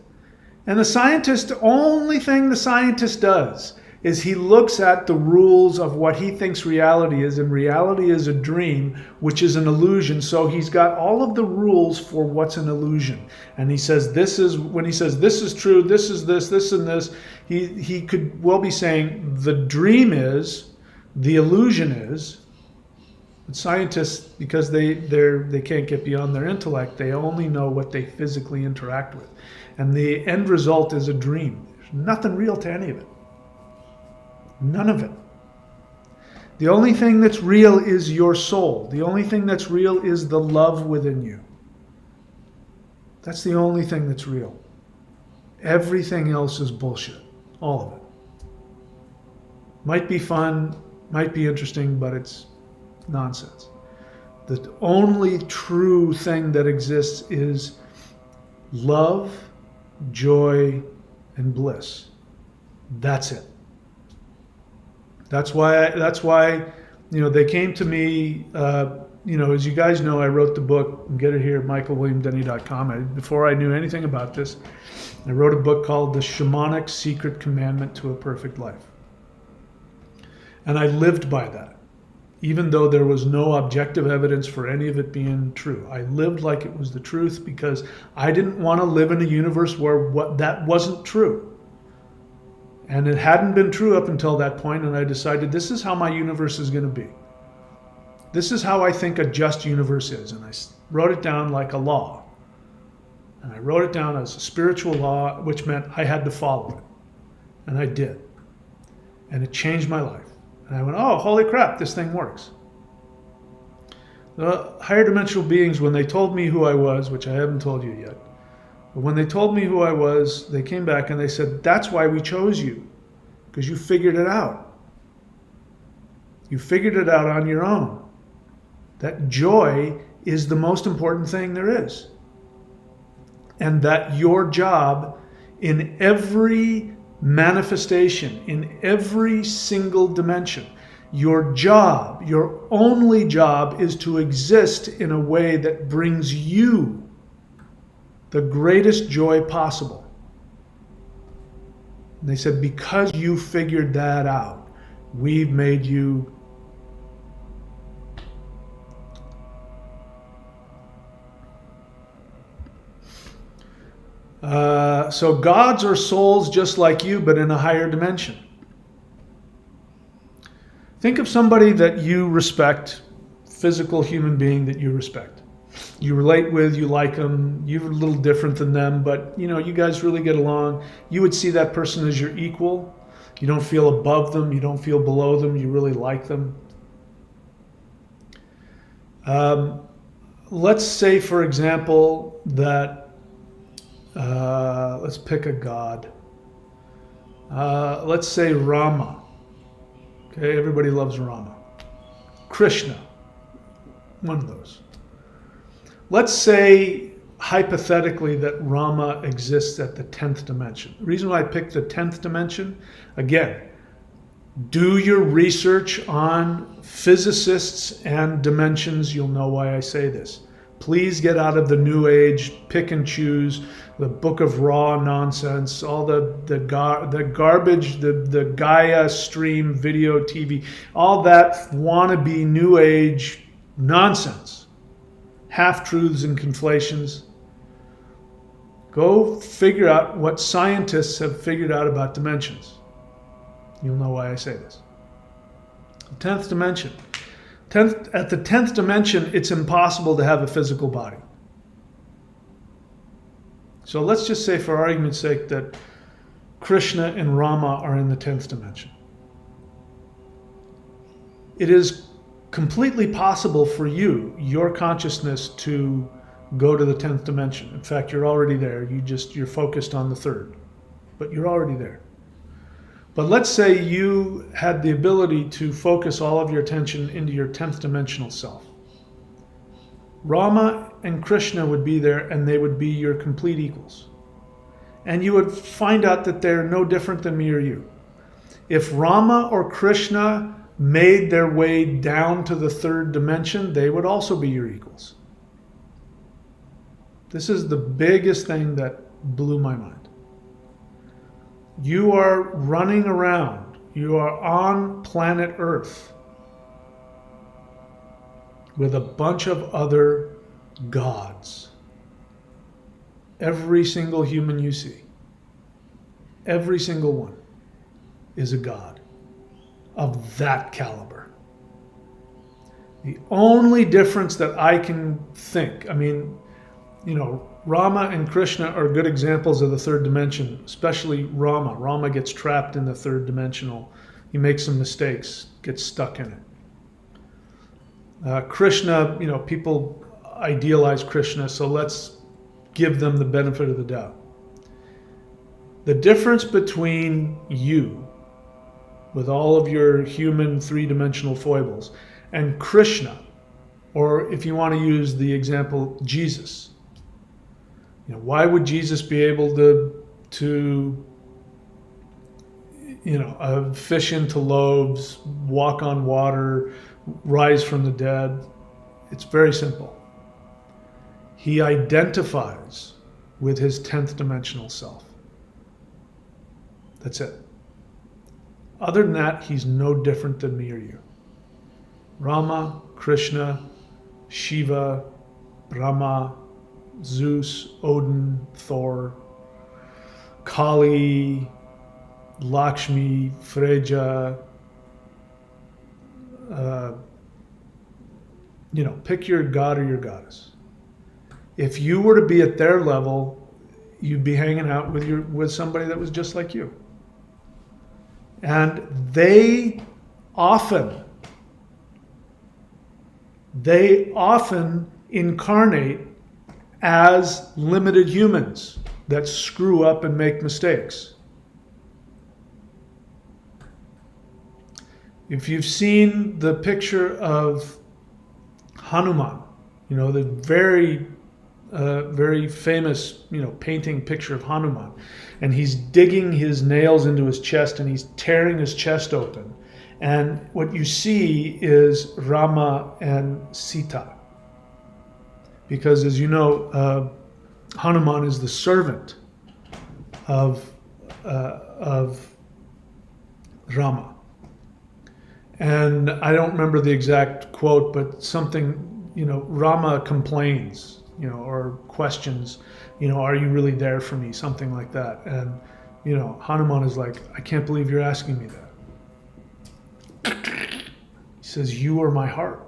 And the only thing the scientist does is he looks at the rules of what he thinks reality is, and reality is a dream, which is an illusion. So he's got all of the rules for what's an illusion. And he says, when he says this is true, this is this and this, he could well be saying the dream is, the illusion is. But scientists, because they can't get beyond their intellect, they only know what they physically interact with. And the end result is a dream. There's nothing real to any of it. None of it. The only thing that's real is your soul. The only thing that's real is the love within you. That's the only thing that's real. Everything else is bullshit. All of it. Might be fun, might be interesting, but it's nonsense. The only true thing that exists is love, joy, and bliss. That's it. That's why, they came to me, as you guys know, I wrote the book, get it here, michaelwilliamdenny.com. Before I knew anything about this, I wrote a book called The Shamanic Secret Commandment to a Perfect Life. And I lived by that, even though there was no objective evidence for any of it being true. I lived like it was the truth because I didn't want to live in a universe where that wasn't true. And it hadn't been true up until that point, and I decided this is how my universe is going to be. This is how I think a just universe is. And I wrote it down like a law. And I wrote it down as a spiritual law, which meant I had to follow it. And I did. And it changed my life. And I went, oh, holy crap, this thing works. The higher dimensional beings, when they told me who I was, which I haven't told you yet, but when they told me who I was, they came back and they said, that's why we chose you, because you figured it out. You figured it out on your own. That joy is the most important thing there is. And that your job in every manifestation, in every single dimension, your job, your only job is to exist in a way that brings you the greatest joy possible. And they said, because you figured that out, we've made you so gods are souls just like you, but in a higher dimension. Think of somebody that you respect, physical human being that you respect. You relate with, you like them, you're a little different than them, but you guys really get along. You would see that person as your equal. You don't feel above them, you don't feel below them, you really like them. Let's say, for example, that let's pick a god. Let's say Rama. Okay, everybody loves Rama. Krishna, one of those. Let's say, hypothetically, that Rama exists at the 10th dimension. The reason why I picked the 10th dimension, again, do your research on physicists and dimensions. You'll know why I say this. Please get out of the New Age, pick and choose, the Book of Raw nonsense, all the garbage, the Gaia stream, video, TV, all that wannabe New Age nonsense. Half-truths and conflations. Go figure out what scientists have figured out about dimensions. You'll know why I say this. 10th dimension. At the 10th dimension, it's impossible to have a physical body. So let's just say, for argument's sake, that Krishna and Rama are in the 10th dimension. It is completely possible for you, your consciousness, to go to the 10th dimension. In fact, you're already there. You're focused on the 3rd, but you're already there. But let's say you had the ability to focus all of your attention into your 10th dimensional self. Rama and Krishna would be there, and they would be your complete equals. And you would find out that they're no different than me or you. If Rama or Krishna made their way down to the third dimension, they would also be your equals. This is the biggest thing that blew my mind. You are running around. You are on planet Earth with a bunch of other gods. Every single human you see, every single one, is a god of that caliber. The only difference that I can think, I mean, you know, Rama and Krishna are good examples of the third dimension, especially Rama. Rama gets trapped in the third dimensional. He makes some mistakes, gets stuck in it. Krishna, you know, people idealize Krishna, so let's give them the benefit of the doubt. The difference between you, with all of your human three-dimensional foibles, and Krishna, or if you want to use the example, Jesus. You know, why would Jesus be able to fish into loaves, walk on water, rise from the dead? It's very simple. He identifies with his 10th dimensional self. That's it. Other than that, he's no different than me or you. Rama, Krishna, Shiva, Brahma, Zeus, Odin, Thor, Kali, Lakshmi, Freja, pick your god or your goddess. If you were to be at their level, you'd be hanging out with somebody that was just like you. And they often incarnate as limited humans that screw up and make mistakes. If you've seen the picture of Hanuman, the very famous, painting picture of Hanuman, and he's digging his nails into his chest and he's tearing his chest open. And what you see is Rama and Sita. Because as you know, Hanuman is the servant of Rama. And I don't remember the exact quote, but something, Rama complains, or questions, are you really there for me? Something like that. And, Hanuman is like, I can't believe you're asking me that. He says, you are my heart.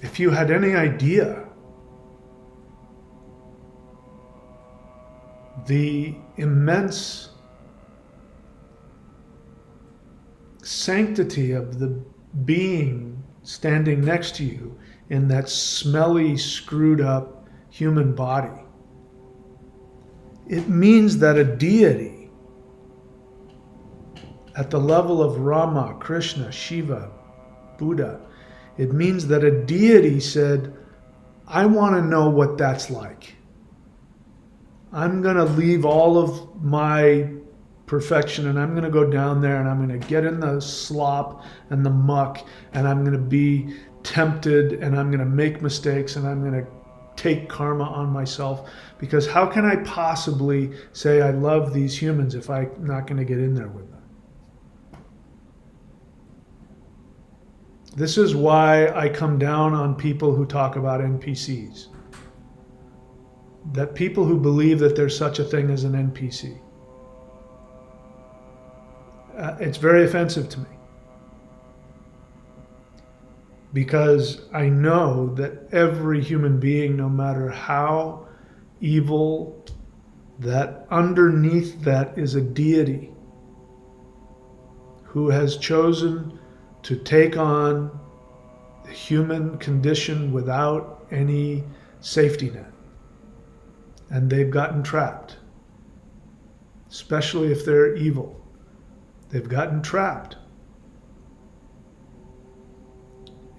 If you had any idea the immense sanctity of the being standing next to you in that smelly, screwed up human body, it means that a deity at the level of Rama, Krishna, Shiva, Buddha, it means that a deity said, I want to know what that's like. I'm going to leave all of my perfection and I'm going to go down there and I'm going to get in the slop and the muck and I'm going to be tempted and I'm going to make mistakes and I'm going to take karma on myself, because how can I possibly say I love these humans if I'm not going to get in there with them? This is why I come down on people who talk about NPCs. That people who believe that there's such a thing as an NPC. It's very offensive to me. Because I know that every human being, no matter how evil, that underneath that is a deity who has chosen to take on the human condition without any safety net. And they've gotten trapped, especially if they're evil. They've gotten trapped.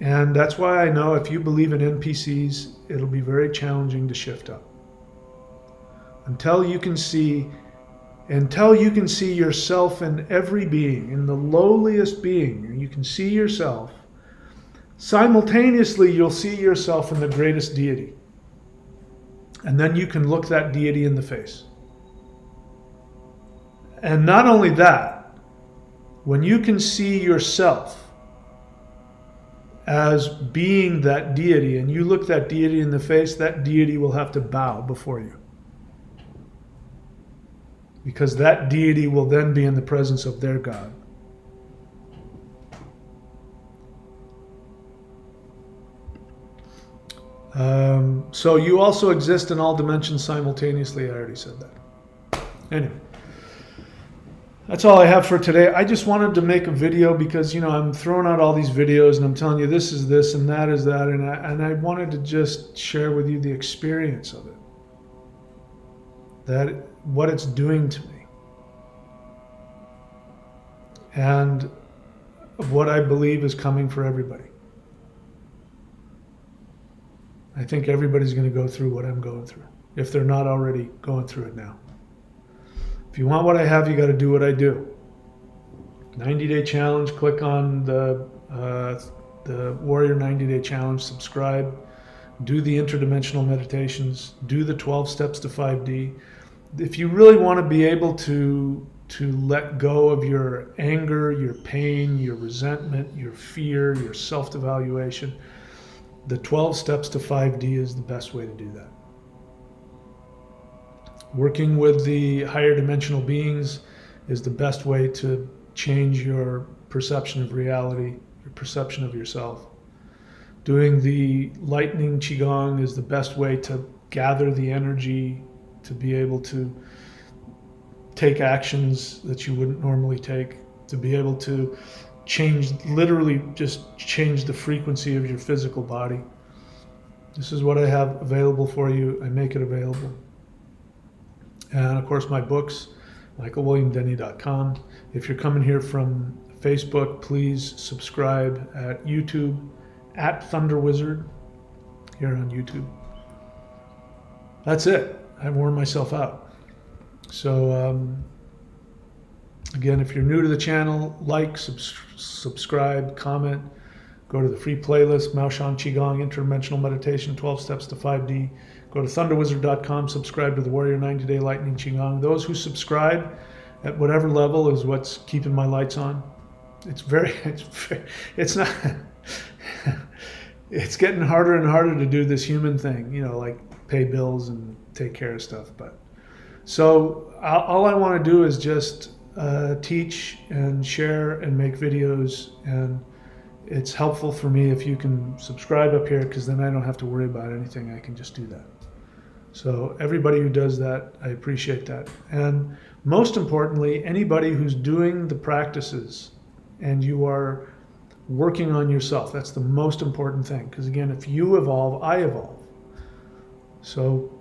And that's why I know if you believe in NPCs, it'll be very challenging to shift up. Until you can see yourself in every being, in the lowliest being, and you can see yourself, simultaneously you'll see yourself in the greatest deity. And then you can look that deity in the face. And not only that, when you can see yourself as being that deity, and you look that deity in the face, that deity will have to bow before you. Because that deity will then be in the presence of their God. So you also exist in all dimensions simultaneously. I already said that. Anyway. That's all I have for today. I just wanted to make a video because, I'm throwing out all these videos and I'm telling you this is this and that is that. And I wanted to just share with you the experience of it. What it's doing to me. And what I believe is coming for everybody. I think everybody's going to go through what I'm going through, if they're not already going through it now. If you want what I have, you got to do what I do. 90-day challenge. Click on the Warrior 90-day challenge. Subscribe. Do the interdimensional meditations. Do the 12 steps to 5D. If you really want to be able to let go of your anger, your pain, your resentment, your fear, your self-devaluation, the 12 steps to 5D is the best way to do that. Working with the higher dimensional beings is the best way to change your perception of reality, your perception of yourself. Doing the lightning qigong is the best way to gather the energy to be able to take actions that you wouldn't normally take, to be able to literally just change the frequency of your physical body. This is what I have available for you. I make it available. And of course, my books, michaelwilliamdenny.com. If you're coming here from Facebook, please subscribe at YouTube, at Thunder Wizard, here on YouTube. That's it. I've worn myself out. So, again, if you're new to the channel, like, subscribe, comment, go to the free playlist, Mao Shan Qigong, Interdimensional Meditation, 12 Steps to 5D. Go to thunderwizard.com, subscribe to the Warrior 90-Day Lightning Qigong. Those who subscribe at whatever level is what's keeping my lights on. It's not, it's getting harder and harder to do this human thing, like pay bills and take care of stuff. But so all I want to do is just teach and share and make videos, and it's helpful for me if you can subscribe up here, because then I don't have to worry about anything. I can just do that. So everybody who does that, I appreciate that. And most importantly, anybody who's doing the practices and you are working on yourself, that's the most important thing. Because again, if you evolve, I evolve. So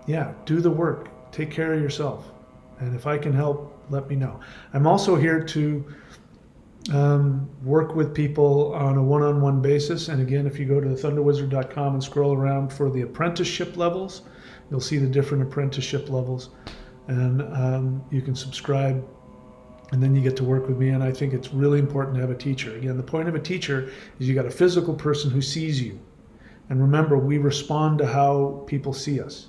yeah, do the work. Take care of yourself. And if I can help, let me know. I'm also here to work with people on a one-on-one basis. And again, if you go to thunderwizard.com and scroll around for the apprenticeship levels, you'll see the different apprenticeship levels. And you can subscribe, and then you get to work with me. And I think it's really important to have a teacher. Again, the point of a teacher is you got a physical person who sees you. And remember, we respond to how people see us.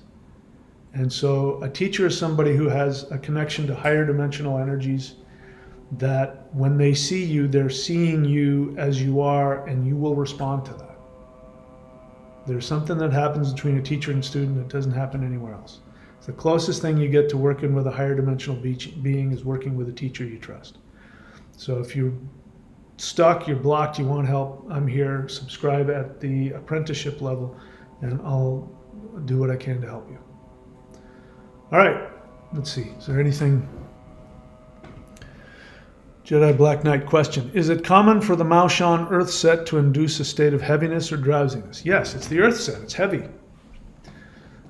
And so a teacher is somebody who has a connection to higher dimensional energies, that when they see you, they're seeing you as you are, and you will respond to that. There's something that happens between a teacher and student that doesn't happen anywhere else. It's the closest thing you get to working with a higher dimensional being is working with a teacher you trust. So if you're stuck, you're blocked, you want help, I'm here. Subscribe at the apprenticeship level, and I'll do what I can to help you. All right, let's see. Is there anything? Jedi Black Knight question. Is it common for the Mao Shan Earth set to induce a state of heaviness or drowsiness? Yes, it's the Earth set. It's heavy.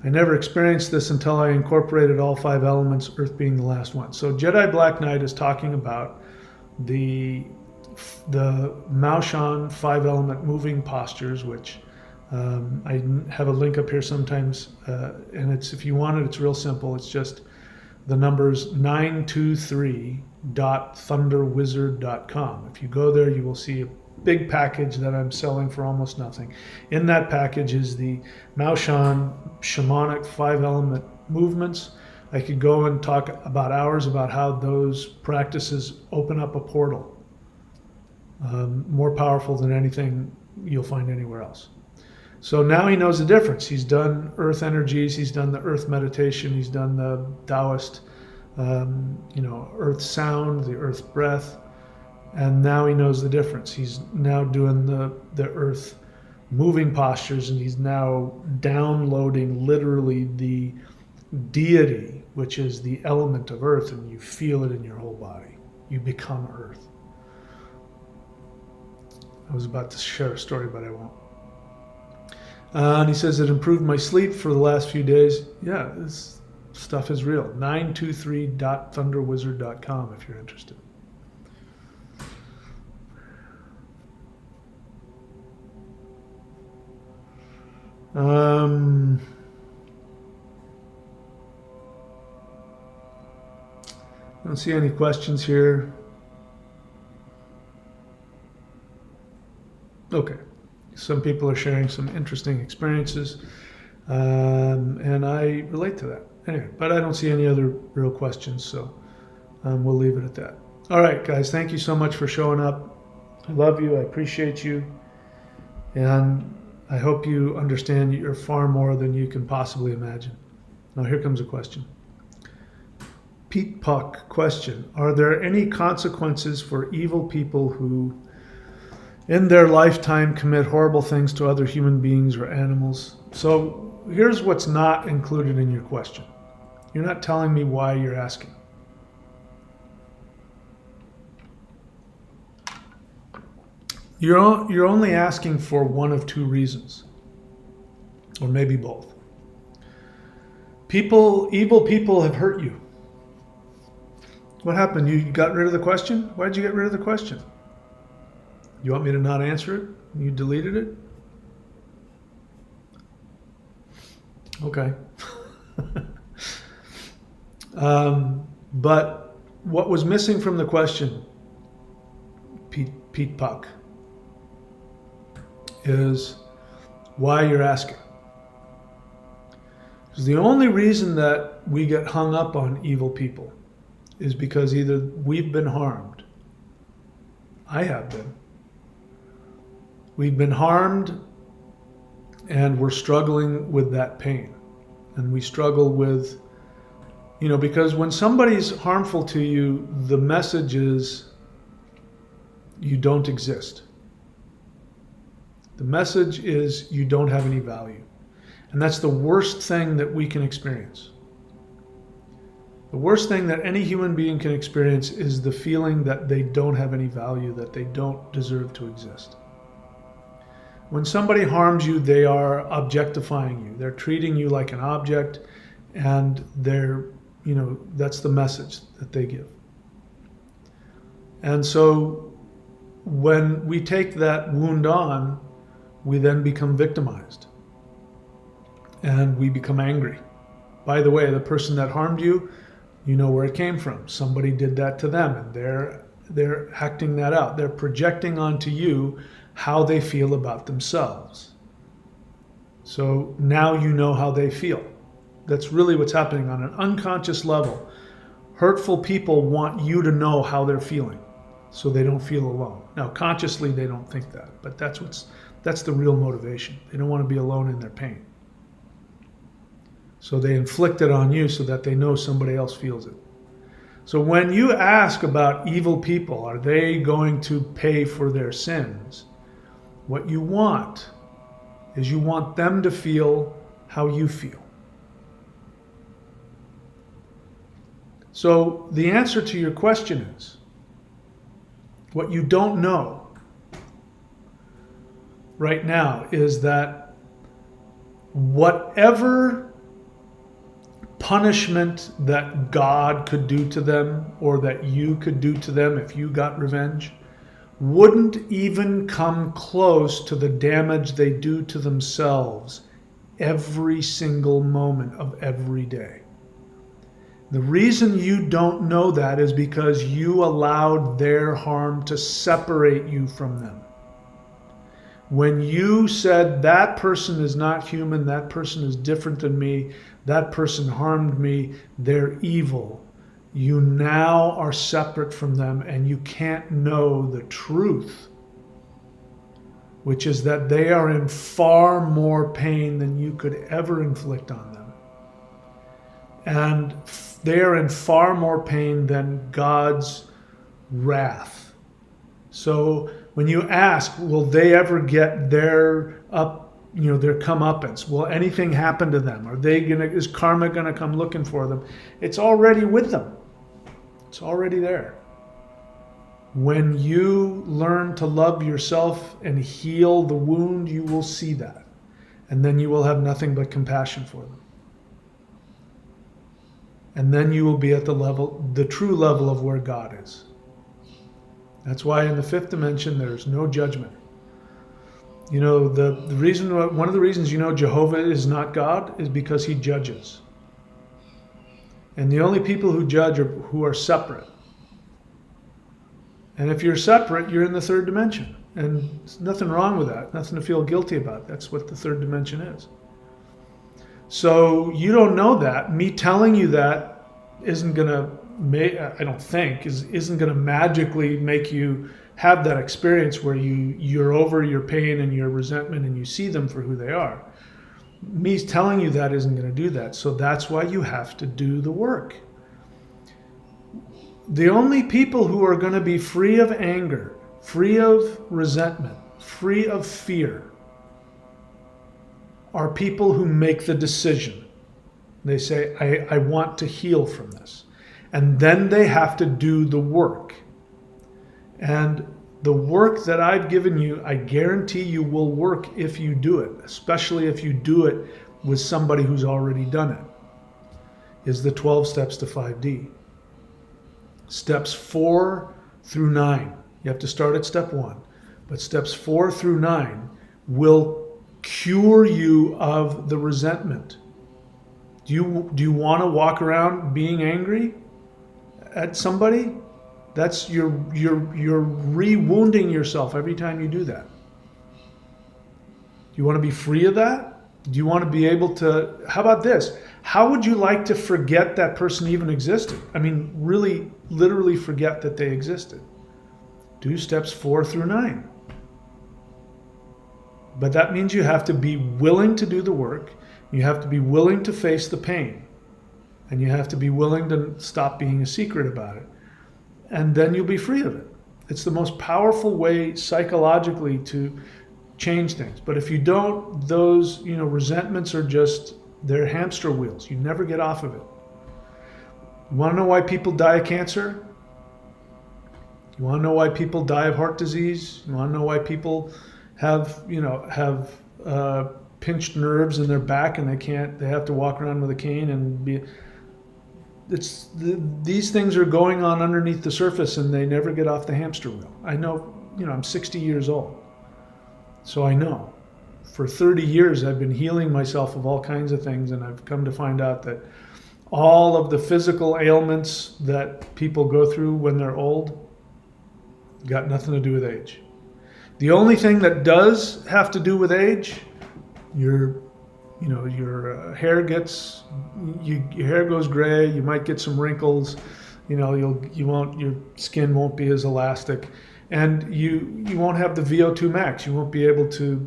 I never experienced this until I incorporated all 5 elements, Earth being the last one. So Jedi Black Knight is talking about the Maoshan 5-element moving postures, which I have a link up here sometimes, and it's, if you want it, it's real simple. It's just the numbers 923.thunderwizard.com. If you go there, you will see a big package that I'm selling for almost nothing. In that package is the Maoshan shamanic 5-element movements. I could go and talk about hours about how those practices open up a portal, more powerful than anything you'll find anywhere else. So now he knows the difference. He's done earth energies, he's done the earth meditation, he's done the Taoist, earth sound, the earth breath, and now he knows the difference. He's now doing the earth moving postures, and he's now downloading literally the deity, which is the element of earth, and you feel it in your whole body. You become earth. I was about to share a story, but I won't. And he says, it improved my sleep for the last few days. Yeah, this stuff is real. 923.thunderwizard.com if you're interested. I don't see any questions here. Okay. Some people are sharing some interesting experiences, and I relate to that. Anyway, but I don't see any other real questions, so we'll leave it at that. All right, guys, thank you so much for showing up. I love you. I appreciate you. And I hope you understand you're far more than you can possibly imagine. Now, here comes a question. Pete Puck question. Are there any consequences for evil people who in their lifetime commit horrible things to other human beings or animals? So here's what's not included in your question. You're not telling me why you're asking. You're only asking for one of 2 reasons, or maybe both. Evil people have hurt you. What happened? You got rid of the question? Why'd you get rid of the question? You want me to not answer it? You deleted it? Okay. But what was missing from the question, Pete Puck, is why you're asking. Because the only reason that we get hung up on evil people is because either we've been harmed. I have been. We've been harmed and we're struggling with that pain. And we struggle with, because when somebody's harmful to you, the message is you don't exist. The message is you don't have any value. And that's the worst thing that we can experience. The worst thing that any human being can experience is the feeling that they don't have any value, that they don't deserve to exist. When somebody harms you, they are objectifying you. They're treating you like an object, and that's the message that they give. And so when we take that wound on, we then become victimized. And we become angry. By the way, the person that harmed you, you know where it came from. Somebody did that to them, and they're acting that out. They're projecting onto you how they feel about themselves. So now you know how they feel. That's really what's happening on an unconscious level. Hurtful people want you to know how they're feeling so they don't feel alone. Now, consciously, they don't think that, but that's the real motivation. They don't want to be alone in their pain. So they inflict it on you so that they know somebody else feels it. So when you ask about evil people, are they going to pay for their sins? What you want is you want them to feel how you feel. So the answer to your question is, what you don't know right now is that whatever punishment that God could do to them or that you could do to them if you got revenge wouldn't even come close to the damage they do to themselves every single moment of every day. The reason you don't know that is because you allowed their harm to separate you from them. When you said that person is not human, that person is different than me, that person harmed me, they're evil, you now are separate from them and you can't know the truth, which is that they are in far more pain than you could ever inflict on them. And they are in far more pain than God's wrath. So when you ask, will they ever get their their comeuppance? Will anything happen to them? Is karma gonna come looking for them? It's already with them. It's already there. When you learn to love yourself and heal the wound, you will see that. And then you will have nothing but compassion for them. And then you will be at the true level of where God is. That's why in the fifth dimension, there's no judgment. You know, one of the reasons you know Jehovah is not God is because he judges. And the only people who judge are who are separate. And if you're separate, you're in the third dimension. And there's nothing wrong with that, nothing to feel guilty about. That's what the third dimension is. So you don't know that. Me telling you that isn't going to, I don't think, isn't going to magically make you have that experience where you're over your pain and your resentment and you see them for who they are. Me telling you that isn't going to do that. So that's why you have to do the work. The only people who are going to be free of anger, free of resentment, free of fear are people who make the decision. They say, I want to heal from this. And then they have to do the work. And the work that I've given you, I guarantee you will work if you do it, especially if you do it with somebody who's already done it, is the 12 steps to 5D. Steps 4 through 9. You have to start at step 1. But steps 4 through 9 will cure you of the resentment. Do you want to walk around being angry at somebody? That's you're re-wounding yourself every time you do that. Do you want to be free of that? Do you want to be able to, how about this? How would you like to forget that person even existed? I mean, really, literally forget that they existed. Do steps 4 through 9. But that means you have to be willing to do the work. You have to be willing to face the pain. And you have to be willing to stop being a secret about it. And then you'll be free of it. It's the most powerful way psychologically to change things. But if you don't, those, resentments are just, they're hamster wheels. You never get off of it. You want to know why people die of cancer? You want to know why people die of heart disease? You want to know why people have pinched nerves in their back and they have to walk around with a cane and be... These things are going on underneath the surface and they never get off the hamster wheel. I know, I'm 60 years old. So I know. For 30 years I've been healing myself of all kinds of things, and I've come to find out that all of the physical ailments that people go through when they're old got nothing to do with age. The only thing that does have to do with age, your hair gets, your hair goes gray. You might get some wrinkles. Your skin won't be as elastic, and you won't have the VO2 max. You won't be able to,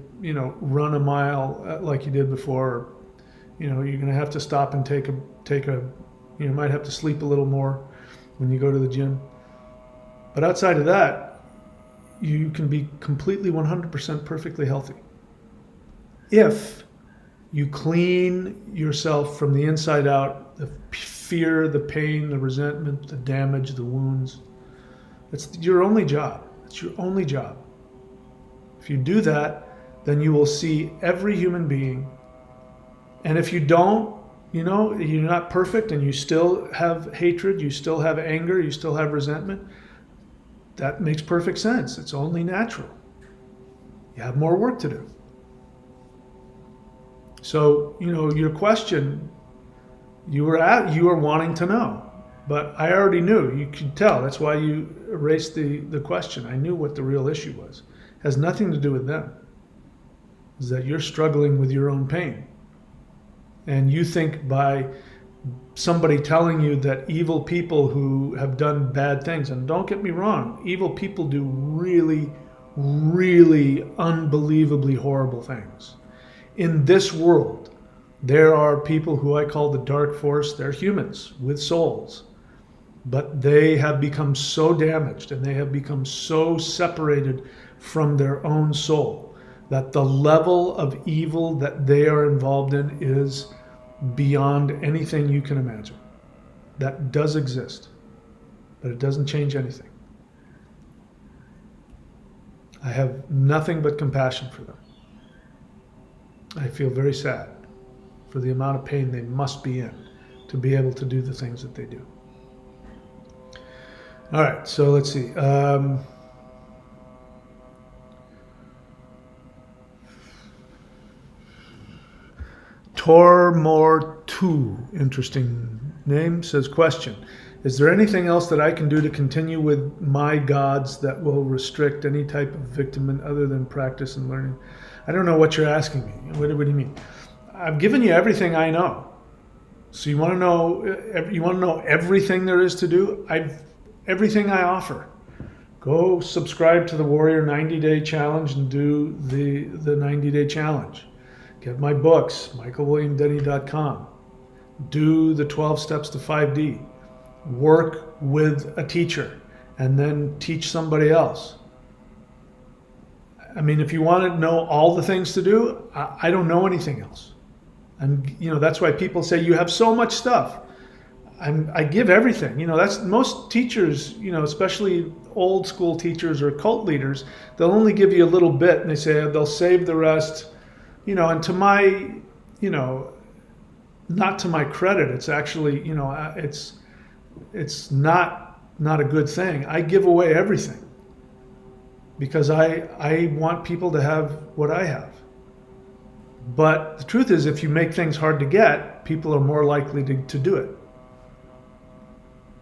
run a mile like you did before. You're going to have to stop and take a. You might have to sleep a little more when you go to the gym. But outside of that, you can be completely 100% perfectly healthy. If you clean yourself from the inside out, the fear, the pain, the resentment, the damage, the wounds. It's your only job. It's your only job. If you do that, then you will see every human being. And if you don't, you know, you're not perfect and you still have hatred, you still have anger, you still have resentment, that makes perfect sense. It's only natural. You have more work to do. So, you know, your question, you were wanting to know, but I already knew. You could tell. That's why you erased the question. I knew what the real issue was. It has nothing to do with them. Is that you're struggling with your own pain. And you think by somebody telling you that evil people who have done bad things, and don't get me wrong, evil people do really, really unbelievably horrible things. In this world, there are people who I call the dark force. They're humans with souls, but they have become so damaged and they have become so separated from their own soul that the level of evil that they are involved in is beyond anything you can imagine. That does exist, but it doesn't change anything. I have nothing but compassion for them. I feel very sad for the amount of pain they must be in to be able to do the things that they do. All right, so let's see. Tormore2, interesting name, says, question. Is there anything else that I can do to continue with my gods that will restrict any type of victim other than practice and learning? I don't know what you're asking me. What do you mean? I've given you everything I know. So you want to know everything there is to do? Everything I offer. Go subscribe to the Warrior 90-Day Challenge and do the 90-Day Challenge. Get my books, michaelwilliamdenny.com. Do the 12 Steps to 5D. Work with a teacher and then teach somebody else. I mean, if you want to know all the things to do, I don't know anything else. And, you know, that's why people say you have so much stuff. I give everything. You know, that's most teachers, you know, especially old school teachers or cult leaders, they'll only give you a little bit and they say they'll save the rest. You know, and to my, you know, not to my credit, it's actually, you know, it's not a good thing. I give away everything because I want people to have what I have. But the truth is, if you make things hard to get, people are more likely to do it.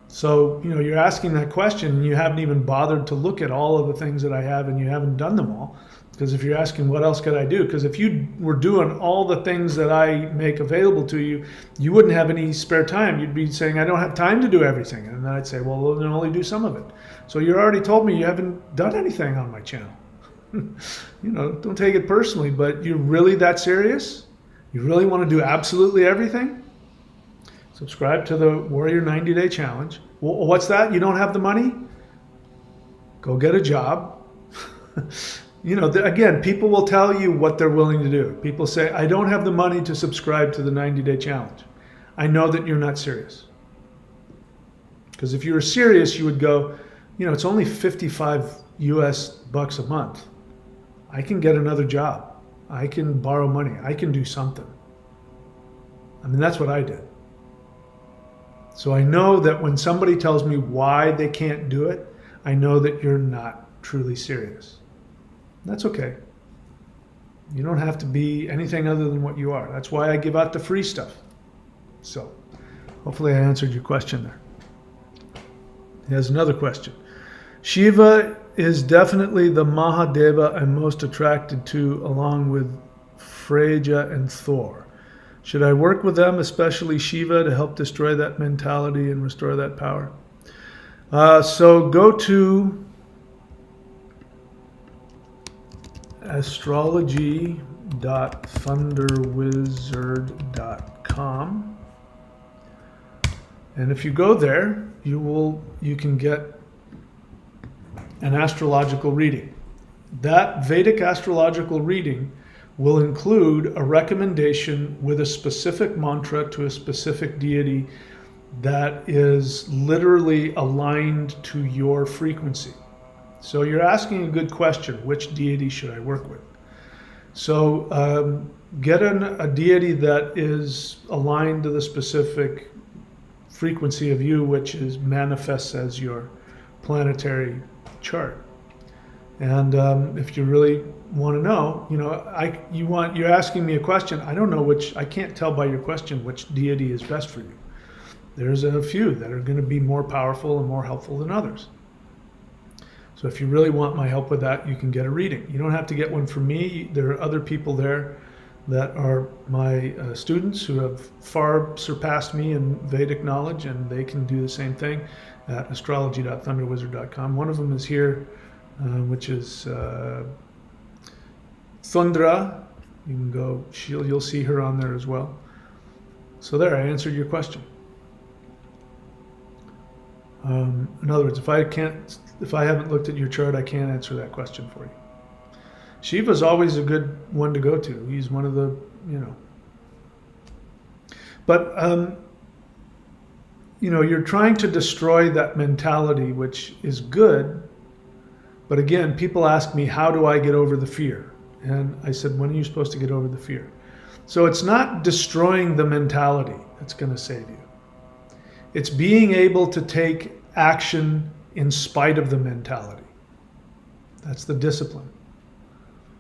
So, you know, you're asking that question and you haven't even bothered to look at all of the things that I have and you haven't done them all. Because if you're asking what else could I do, because if you were doing all the things that I make available to you, you wouldn't have any spare time. You'd be saying, I don't have time to do everything. And then I'd say, well, then only do some of it. So you already told me you haven't done anything on my channel. You know, don't take it personally, but you're really that serious? You really want to do absolutely everything? Subscribe to the Warrior 90-Day Challenge. Well, what's that? You don't have the money? Go get a job. You know, again, people will tell you what they're willing to do. People say, I don't have the money to subscribe to the 90-Day Challenge. I know that you're not serious. Because if you were serious, you would go, you know, it's only $55 a month. I can get another job. I can borrow money. I can do something. I mean, that's what I did. So I know that when somebody tells me why they can't do it, I know that you're not truly serious. That's okay. You don't have to be anything other than what you are. That's why I give out the free stuff. So hopefully I answered your question there. Here's another question. Shiva is definitely the Mahadeva I'm most attracted to, along with Freya and Thor. Should I work with them, especially Shiva, to help destroy that mentality and restore that power? So go to astrology.thunderwizard.com, and if you go there, you can get an astrological reading. That Vedic astrological reading will include a recommendation with a specific mantra to a specific deity that is literally aligned to your frequency. So you're asking a good question, which deity should I work with? So get a deity that is aligned to the specific frequency of you, which is manifests as your planetary chart. And if you really want to know, you're asking me a question. I don't know I can't tell by your question which deity is best for you. There's a few that are going to be more powerful and more helpful than others. So if you really want my help with that, you can get a reading. You don't have to get one from me. There are other people there that are my students who have far surpassed me in Vedic knowledge, and they can do the same thing at astrology.thunderwizard.com. One of them is here, which is Thundra. You can go, you'll see her on there as well. So there, I answered your question. In other words, if I haven't looked at your chart, I can't answer that question for you. Shiva's always a good one to go to. He's one of the, But, you're trying to destroy that mentality, which is good. But again, people ask me, how do I get over the fear? And I said, when are you supposed to get over the fear? So it's not destroying the mentality that's going to save you. It's being able to take action in spite of the mentality. That's the discipline.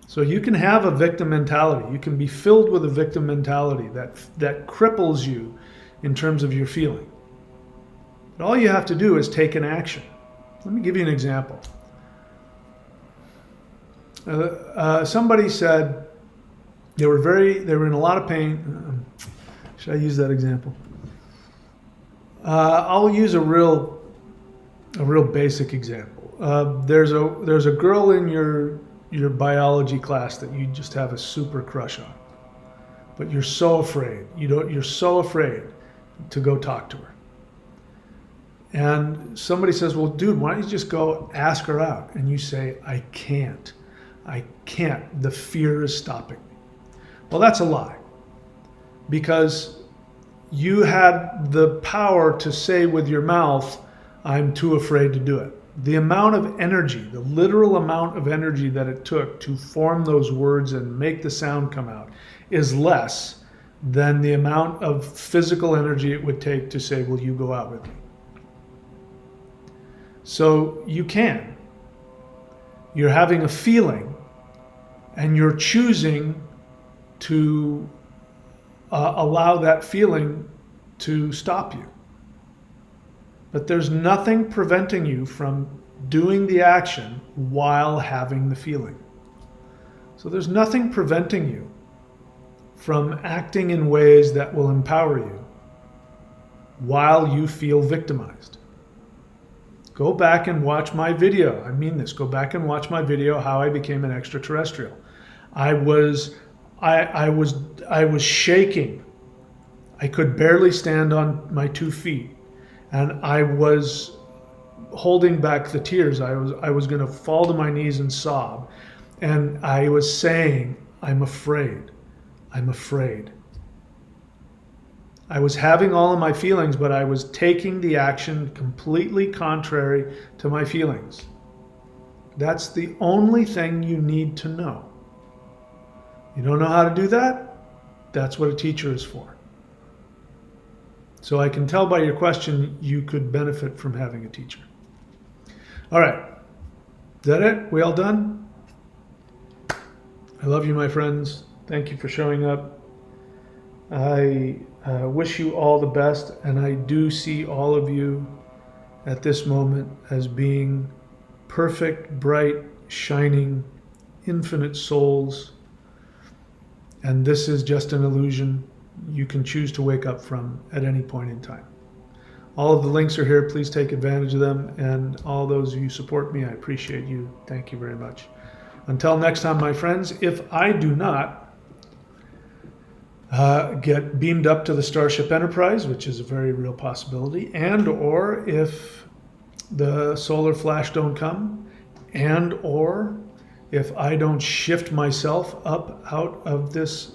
So you can have a victim mentality. You can be filled with a victim mentality that cripples you in terms of your feeling. But all you have to do is take an action. Let me give you an example. Somebody said they were in a lot of pain. Should I use that example? I'll use a real basic example. There's a girl in your biology class that you just have a super crush on, but you're so afraid. You're so afraid to go talk to her. And somebody says, "Well, dude, why don't you just go ask her out?" And you say, "I can't. The fear is stopping me." Well, that's a lie, because you had the power to say with your mouth, "I'm too afraid to do it." The amount of energy, the literal amount of energy that it took to form those words and make the sound come out is less than the amount of physical energy it would take to say, "Will you go out with me?" So you can. You're having a feeling and you're choosing to allow that feeling to stop you. But there's nothing preventing you from doing the action while having the feeling. So there's nothing preventing you from acting in ways that will empower you while you feel victimized. Go back and watch my video. I mean this. Go back and watch my video, How I Became an Extraterrestrial. I was shaking. I could barely stand on my 2 feet. And I was holding back the tears. I was going to fall to my knees and sob. And I was saying, "I'm afraid. I'm afraid." I was having all of my feelings, but I was taking the action completely contrary to my feelings. That's the only thing you need to know. You don't know how to do that? That's what a teacher is for. So I can tell by your question, you could benefit from having a teacher. All right. Is that it? We all done? I love you, my friends. Thank you for showing up. I wish you all the best, and I do see all of you at this moment as being perfect, bright, shining, infinite souls. And this is just an illusion you can choose to wake up from at any point in time. All of the links are here. Please take advantage of them. And all those of you who support me, I appreciate you. Thank you very much. Until next time, my friends, if I do not get beamed up to the Starship Enterprise, which is a very real possibility, and or if the solar flash don't come, and or if I don't shift myself up out of this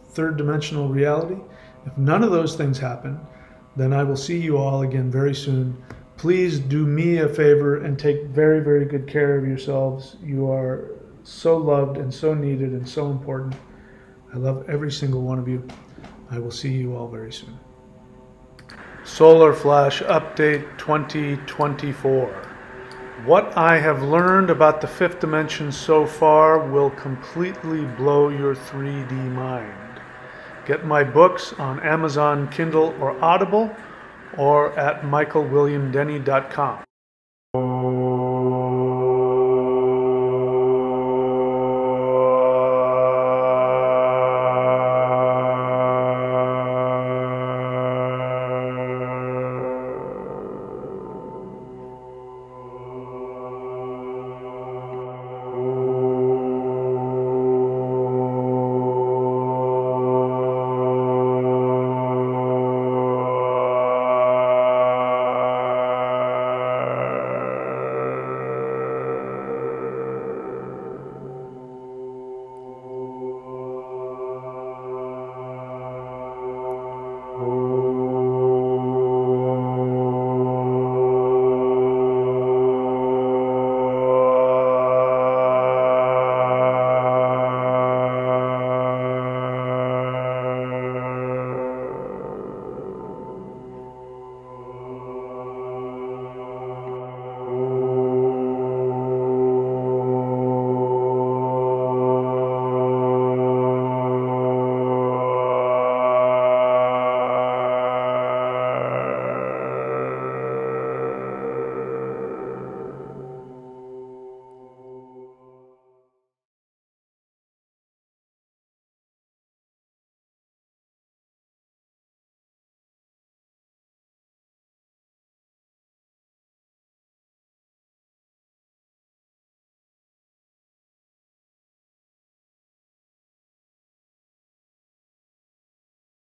third dimensional reality, if none of those things happen, then I will see you all again very soon. Please do me a favor and take very, very good care of yourselves. You are so loved and so needed and so important. I love every single one of you. I will see you all very soon. Solar Flash Update 2024. What I have learned about the fifth dimension so far will completely blow your 3D mind. Get my books on Amazon Kindle or Audible, or at michaelwilliamdenny.com.